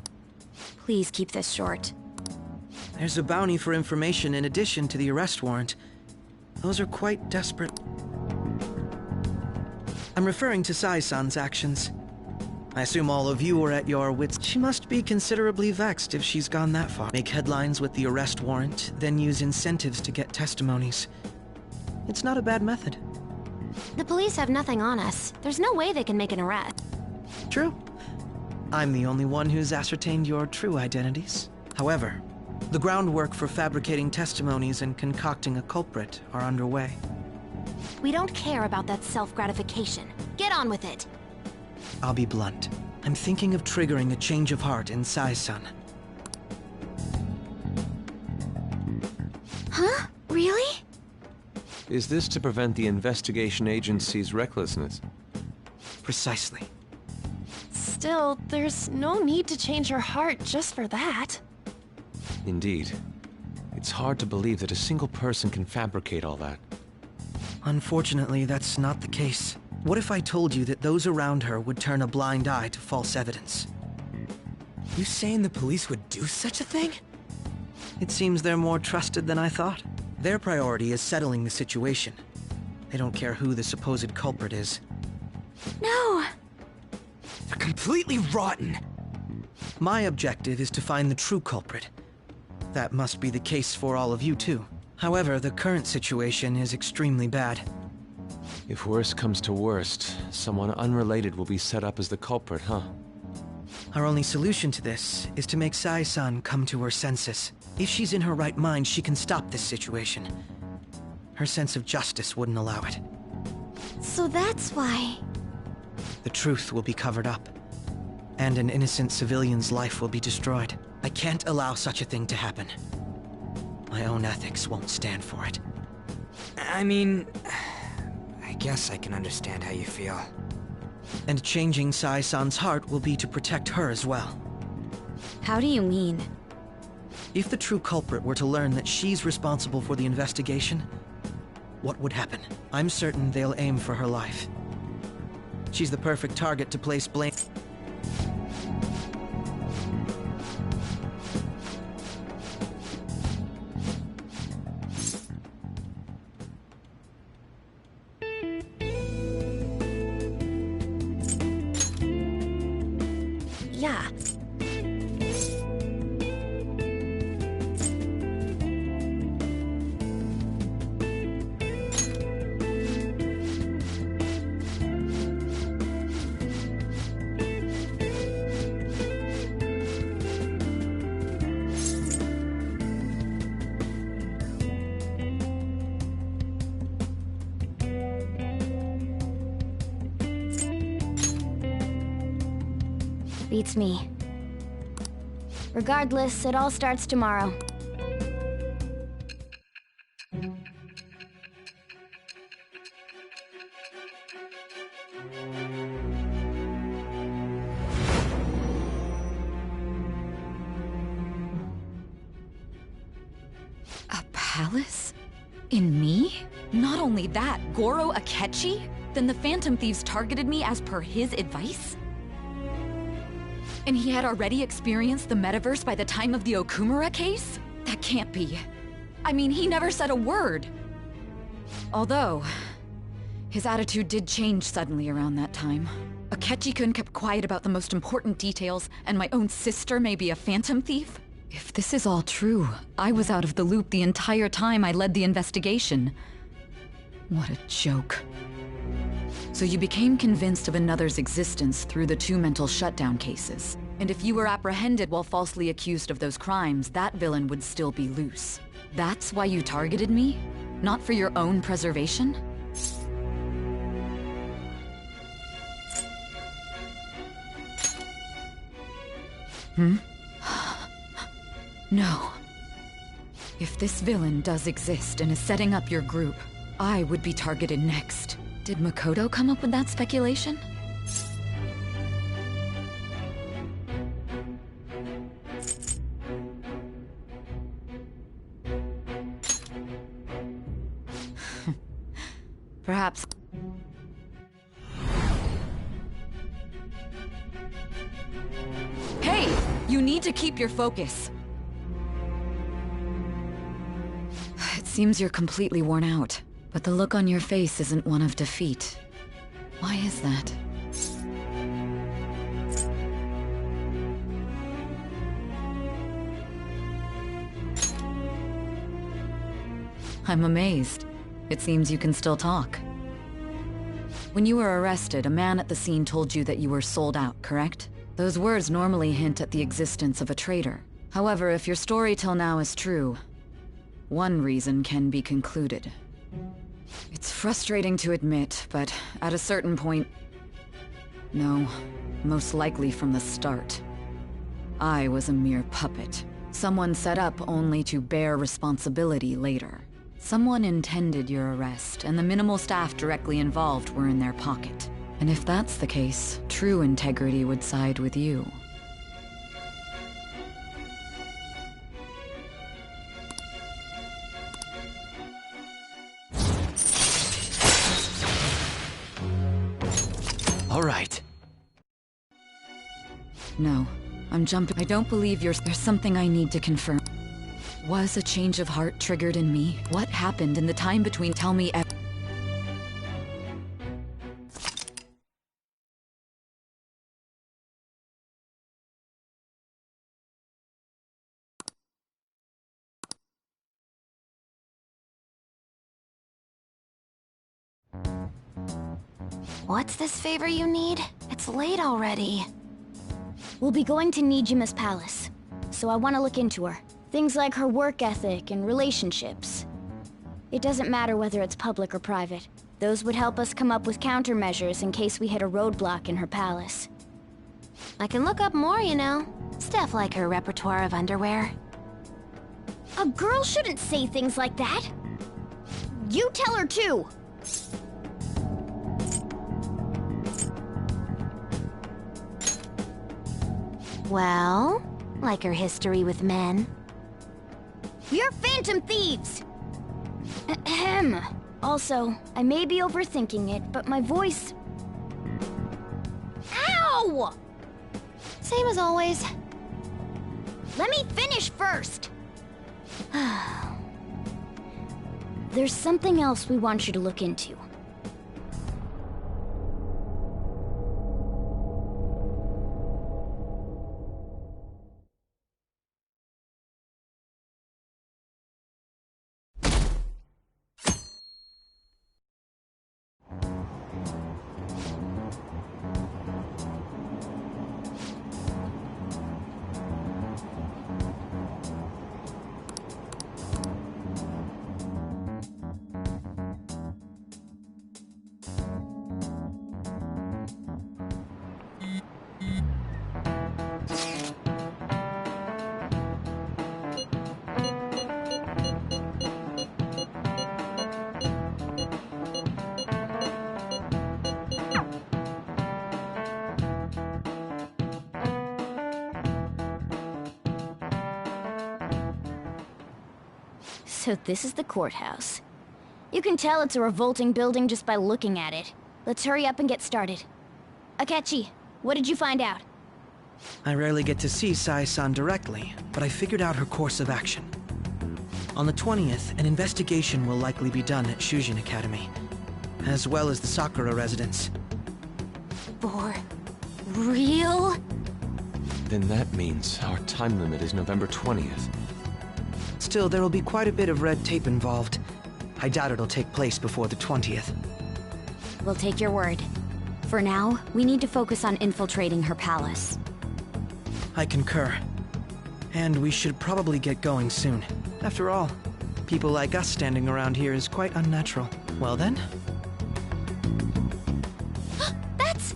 Please keep this short. There's a bounty for information in addition to the arrest warrant. Those are quite desperate. I'm referring to Sai-san's actions. I assume all of you are at your wits. She must be considerably vexed if she's gone that far. Make headlines with the arrest warrant, then use incentives to get testimonies. It's not a bad method. The police have nothing on us. There's no way they can make an arrest. True. I'm the only one who's ascertained your true identities. However, the groundwork for fabricating testimonies and concocting a culprit are underway. We don't care about that self-gratification. Get on with it. I'll be blunt. I'm thinking of triggering a change of heart in Sai-san. Huh? Really? Is this to prevent the investigation agency's recklessness? Precisely. Still, there's no need to change her heart just for that. Indeed. It's hard to believe that a single person can fabricate all that. Unfortunately, that's not the case. What if I told you that those around her would turn a blind eye to false evidence? You saying the police would do such a thing? It seems they're more trusted than I thought. Their priority is settling the situation. They don't care who the supposed culprit is. No! They're completely rotten! My objective is to find the true culprit. That must be the case for all of you too. However, the current situation is extremely bad. If worst comes to worst, someone unrelated will be set up as the culprit, huh? Our only solution to this is to make Sai-san come to her senses. If she's in her right mind, she can stop this situation. Her sense of justice wouldn't allow it. So that's why... The truth will be covered up, and an innocent civilian's life will be destroyed. I can't allow such a thing to happen. My own ethics won't stand for it. I mean... I guess I can understand how you feel. And changing Sai-san's heart will be to protect her as well. How do you mean? If the true culprit were to learn that she's responsible for the investigation, what would happen? I'm certain they'll aim for her life. She's the perfect target to place blame. Yeah. Beats me. Regardless, it all starts tomorrow. A palace? In me? Not only that, Goro Akechi? Then the Phantom Thieves targeted me as per his advice? And he had already experienced the metaverse by the time of the Okumura case? That can't be. I mean, he never said a word. Although, his attitude did change suddenly around that time. Akechi-kun kept quiet about the most important details, and my own sister may be a Phantom Thief? If this is all true, I was out of the loop the entire time I led the investigation. What a joke. So you became convinced of another's existence through the 2 mental shutdown cases. And if you were apprehended while falsely accused of those crimes, that villain would still be loose. That's why you targeted me? Not for your own preservation? No. If this villain does exist and is setting up your group, I would be targeted next. Did Makoto come up with that speculation? Perhaps. Hey! You need to keep your focus. It seems you're completely worn out, but the look on your face isn't one of defeat. Why is that? I'm amazed. It seems you can still talk. When you were arrested, a man at the scene told you that you were sold out, correct? Those words normally hint at the existence of a traitor. However, if your story till now is true, one reason can be concluded. It's frustrating to admit, but at a certain point... No, most likely from the start. I was a mere puppet. Someone set up only to bear responsibility later. Someone intended your arrest, and the minimal staff directly involved were in their pocket. And if that's the case, true integrity would side with you. All right. No, I'm jumping. I don't believe there's something I need to confirm. Was a change of heart triggered in me? What happened in the time between? Tell me What's this favor you need? It's late already. We'll be going to Nijima's palace, so I want to look into her. Things like her work ethic and relationships. It doesn't matter whether it's public or private. Those would help us come up with countermeasures in case we hit a roadblock in her palace. I can look up more, you know. Stuff like her repertoire of underwear. A girl shouldn't say things like that. You tell her too. Well, like her history with men. You're Phantom Thieves! Ahem. Also, I may be overthinking it, but my voice... Ow! Same as always. Let me finish first! There's something else we want you to look into. So this is the courthouse. You can tell it's a revolting building just by looking at it. Let's hurry up and get started. Akechi, what did you find out? I rarely get to see Sai-san directly, but I figured out her course of action. On the 20th, an investigation will likely be done at Shujin Academy, as well as the Sakura residence. For real? Then that means our time limit is November 20th. Still, there will be quite a bit of red tape involved. I doubt it'll take place before the 20th. We'll take your word. For now, we need to focus on infiltrating her palace. I concur. And we should probably get going soon. After all, people like us standing around here is quite unnatural. Well then? That's...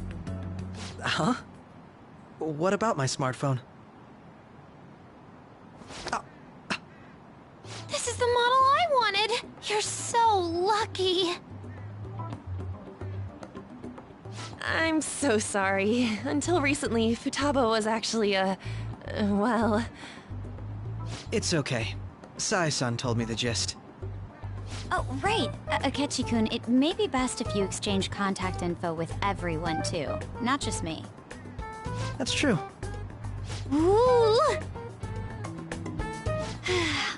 Huh? What about my smartphone? This is the model I wanted! You're so lucky! I'm so sorry. Until recently, Futaba was actually well... It's okay. Sai-san told me the gist. Oh, right. Akechi-kun, it may be best if you exchange contact info with everyone, too. Not just me. That's true. Ooh!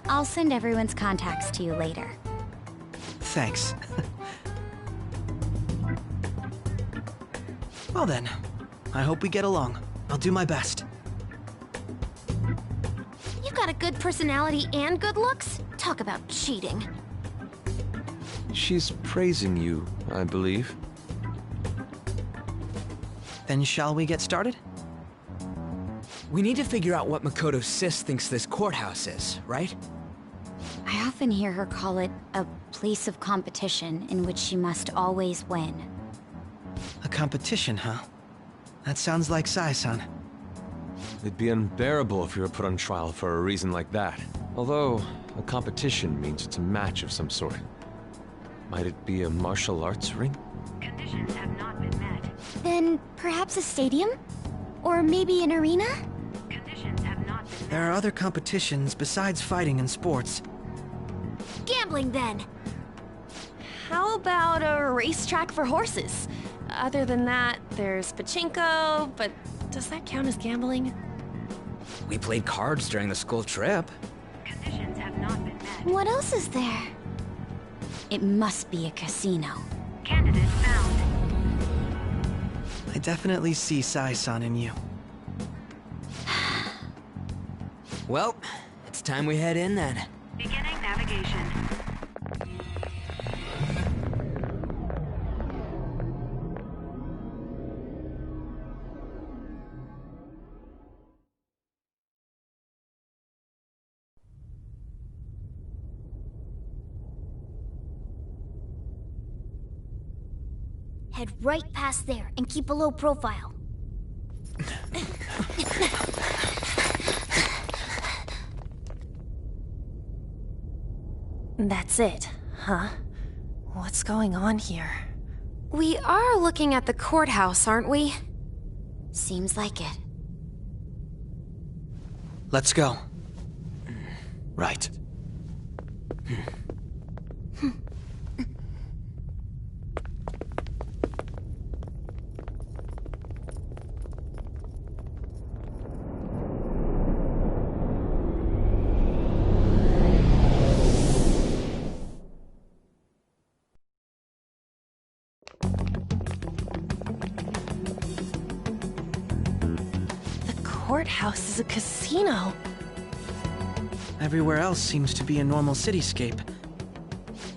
I'll send everyone's contacts to you later. Thanks. Well then, I hope we get along. I'll do my best. You got a good personality and good looks? Talk about cheating. She's praising you, I believe. Then shall we get started? We need to figure out what Makoto Sis thinks this courthouse is, right? I often hear her call it a place of competition in which she must always win. A competition, huh? That sounds like Sai-san. It'd be unbearable if you were put on trial for a reason like that. Although, a competition means it's a match of some sort. Might it be a martial arts ring? Conditions have not been met. Then perhaps a stadium? Or maybe an arena? Conditions have not been met. There are other competitions besides fighting and sports. Gambling, then! How about a racetrack for horses? Other than that, there's pachinko, but does that count as gambling? We played cards during the school trip. Conditions have not been met. What else is there? It must be a casino. Candidate found. I definitely see Sai-san in you. Well, it's time we head in then. Beginning navigation. Head right past there and keep a low profile. That's it, huh? What's going on here? We are looking at the courthouse, aren't we? Seems like it. Let's go. Right. Courthouse is a casino. Everywhere else seems to be a normal cityscape.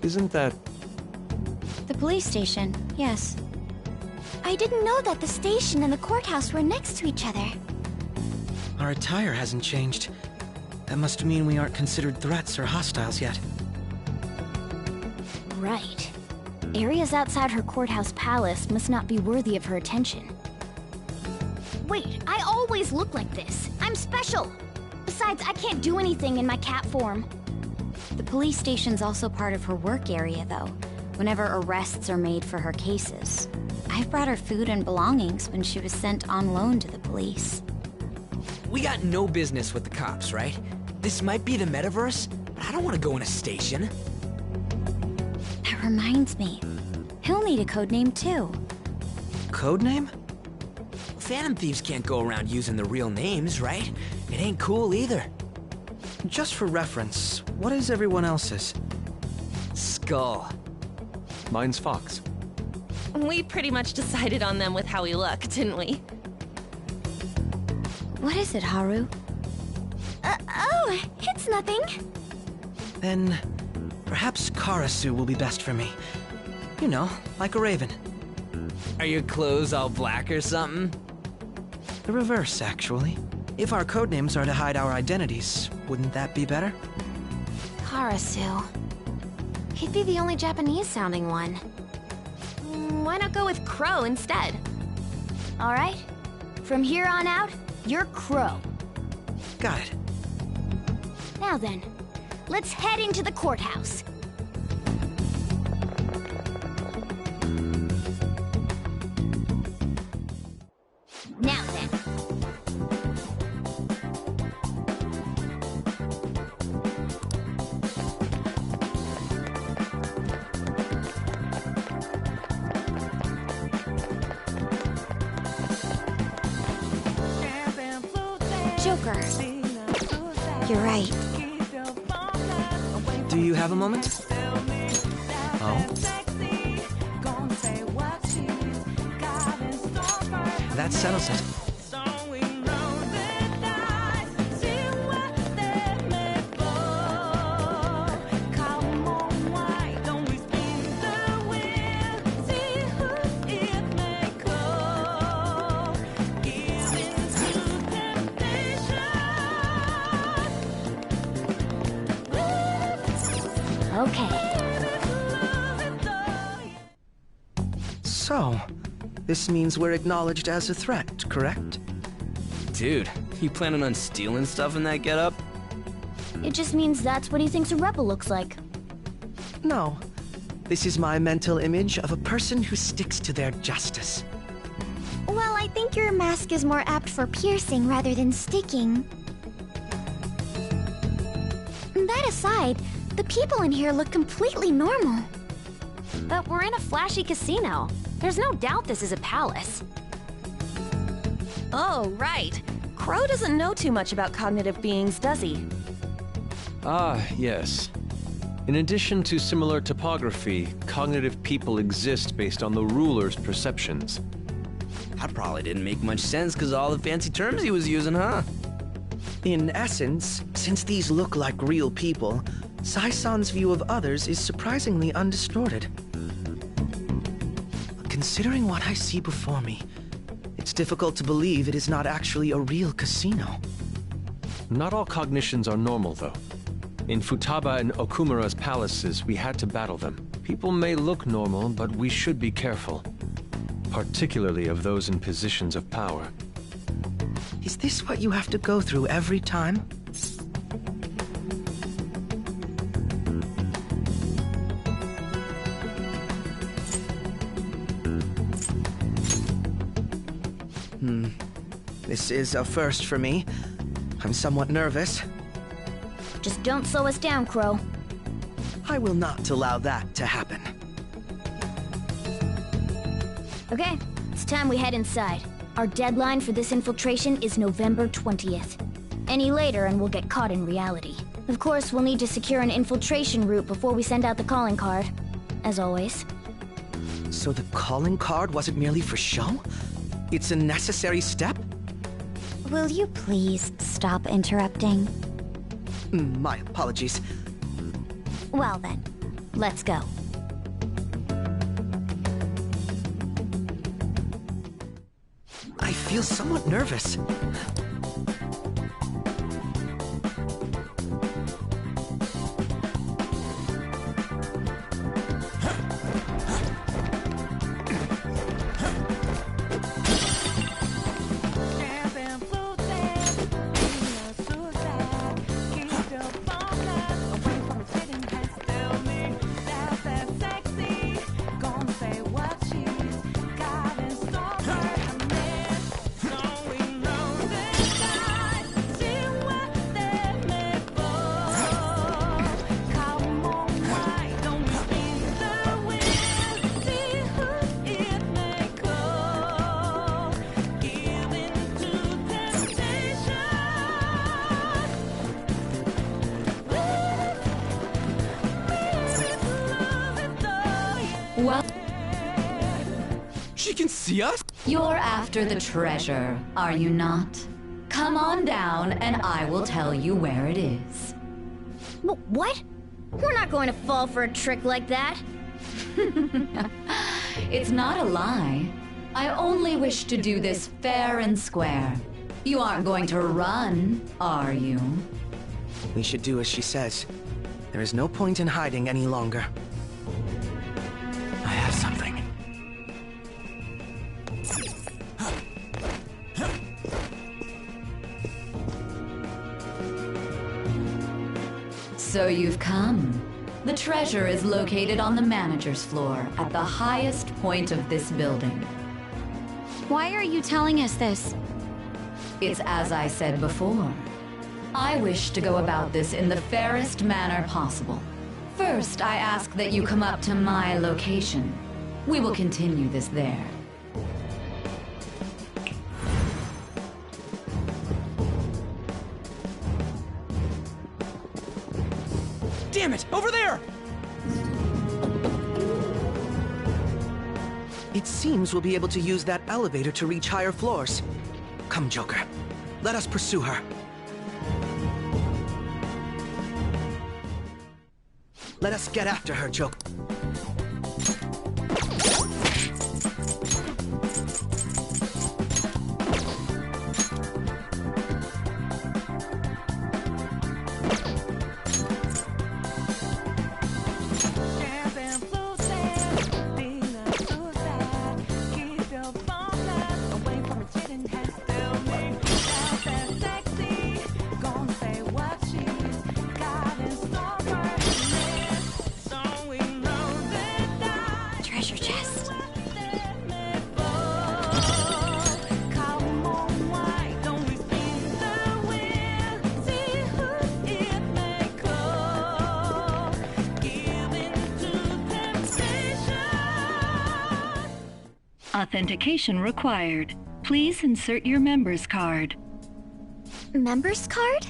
Isn't that... The police station, yes. I didn't know that the station and the courthouse were next to each other. Our attire hasn't changed. That must mean we aren't considered threats or hostiles yet. Right. Areas outside her courthouse palace must not be worthy of her attention. Wait, I always look like this. I'm special. Besides, I can't do anything in my cat form. The police station's also part of her work area, though, whenever arrests are made for her cases. I've brought her food and belongings when she was sent on loan to the police. We got no business with the cops, right? This might be the metaverse, but but I don't want to go in a station. That reminds me. He'll need a code name too. Code name? Phantom thieves can't go around using their real names, right? It ain't cool either. Just for reference, what is everyone else's? Skull. Mine's Fox. We pretty much decided on them with how we look, didn't we? What is it, Haru? Oh, it's nothing. Then, perhaps Karasu will be best for me. You know, like a raven. Are your clothes all black or something? The reverse, actually. If our codenames are to hide our identities, wouldn't that be better? Karasu. He'd be the only Japanese-sounding one. Why not go with Crow instead? All right. From here on out, you're Crow. Got it. Now then, let's head into the courthouse. Now then. Joker. You're right. Do you have a moment? Oh? That settles it. So, this means we're acknowledged as a threat, correct? Dude, you planning on stealing stuff in that getup? It just means that's what he thinks a rebel looks like. No. This is my mental image of a person who sticks to their justice. Well, I think your mask is more apt for piercing rather than sticking. That aside, the people in here look completely normal. But we're in a flashy casino. There's no doubt this is a palace. Oh, right. Crow doesn't know too much about cognitive beings, does he? Ah, yes. In addition to similar topography, cognitive people exist based on the ruler's perceptions. That probably didn't make much sense because of all the fancy terms he was using, huh? In essence, since these look like real people, Sai-san's view of others is surprisingly undistorted. Considering what I see before me, it's difficult to believe it is not actually a real casino. Not all cognitions are normal, though. In Futaba and Okumura's palaces, we had to battle them. People may look normal, but we should be careful. Particularly of those in positions of power. Is this what you have to go through every time? This is a first for me. I'm somewhat nervous. Just don't slow us down, Crow. I will not allow that to happen. Okay, it's time we head inside. Our deadline for this infiltration is November 20th. Any later and we'll get caught in reality. Of course, we'll need to secure an infiltration route before we send out the calling card. As always. So the calling card wasn't merely for show? It's a necessary step? Will you please stop interrupting? My apologies. Well then, let's go. I feel somewhat nervous. Well, she can see us? you're after the treasure, are you not? Come on down and I will tell you where it is. What? We're not going to fall for a trick like that. It's not a lie. I only wish to do this fair and square. You aren't going to run, are you? We should do as she says. There is no point in hiding any longer. I have something. So you've come. The treasure is located on the manager's floor at the highest point of this building. Why are you telling us this? It's as I said before. I wish to go about this in the fairest manner possible. First, I ask that you come up to my location. We will continue this there. Damn it! Over there! It seems we'll be able to use that elevator to reach higher floors. Come, Joker. Let us pursue her. Let us get after her, Joker. Treasure chest. Authentication required. Please insert your member's card. Member's card?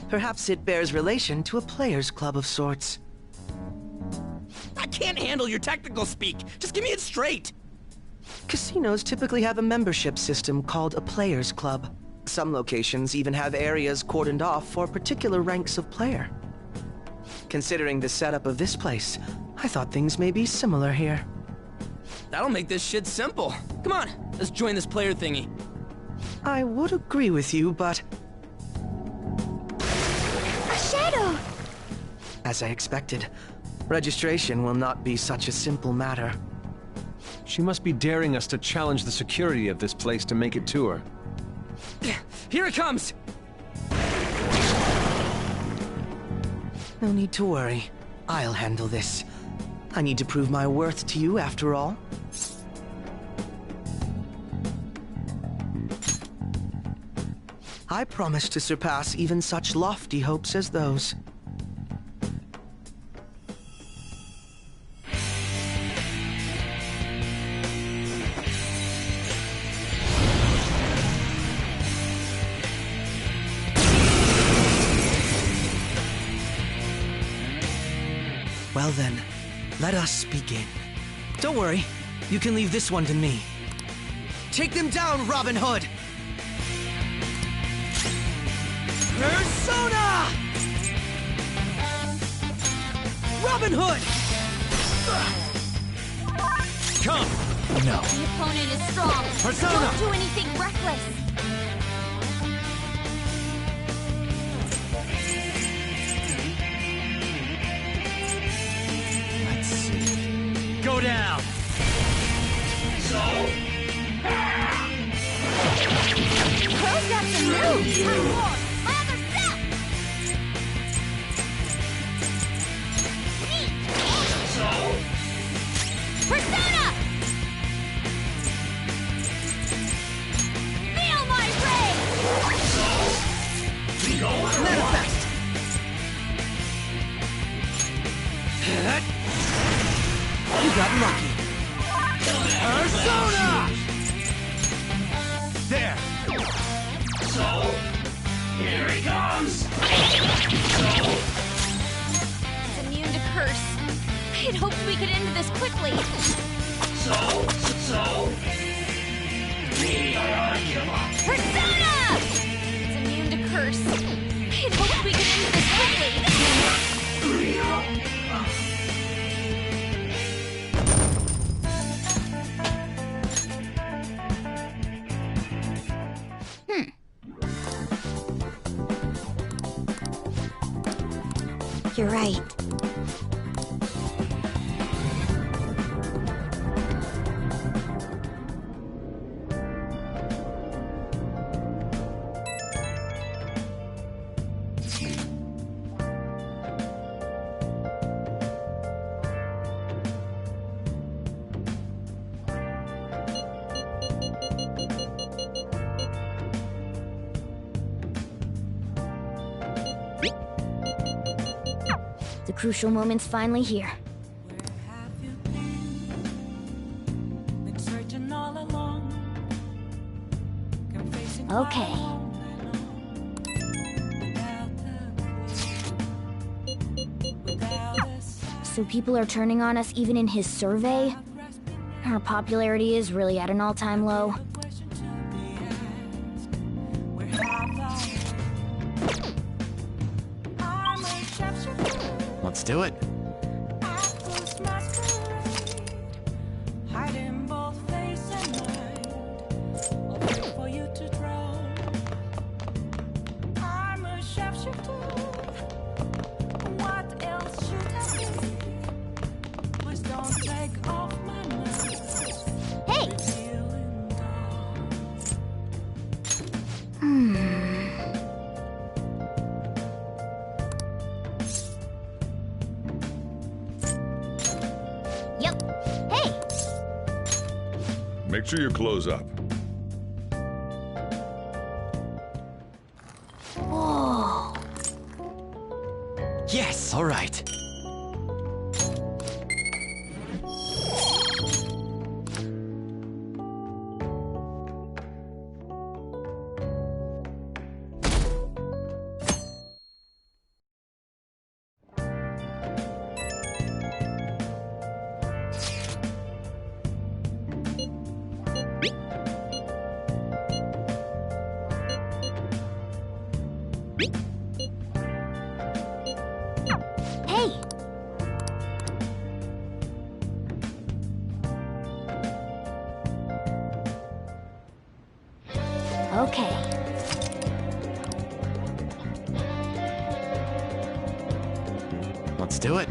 Perhaps it bears relation to a players' club of sorts. I can't handle your technical speak. Just give me it straight. Casinos typically have a membership system called a players' club. Some locations even have areas cordoned off for particular ranks of player. Considering the setup of this place, I thought things may be similar here. That'll make this shit simple. Come on, let's join this player thingy. I would agree with you, but... A shadow! As I expected, registration will not be such a simple matter. She must be daring us to challenge the security of this place to make it to her. Here it comes! No need to worry. I'll handle this. I need to prove my worth to you, after all. I promise to surpass even such lofty hopes as those. Well then, let us begin. Don't worry, you can leave this one to me. Take them down, Robin Hood! Persona! Robin Hood! Come! No. The opponent is strong. Persona! Don't do anything reckless. Let's see. Go down! Crow's got some moves. My other step. Persona! Feel my rage! Manifest! You got lucky. Persona! There! So, here he comes! He's immune to curse. I'd hoped we could end this quickly. So? Maybe I ought to give up. Persona! It's immune to curse. I'd hoped we could end this quickly. You're right. The crucial moment's finally here. Been searching all along. Confessing Okay. So people are turning on us even in his survey? Our popularity is really at an all-time low. Let's do it. Hiding both face and mind. I'll wait for you to draw. I'm a sharpshooter. What else should I be? Please don't take off my mask. Hey! Yep. Hey! Make sure you close up. Whoa. Yes, all right. Hey! Okay. Let's do it.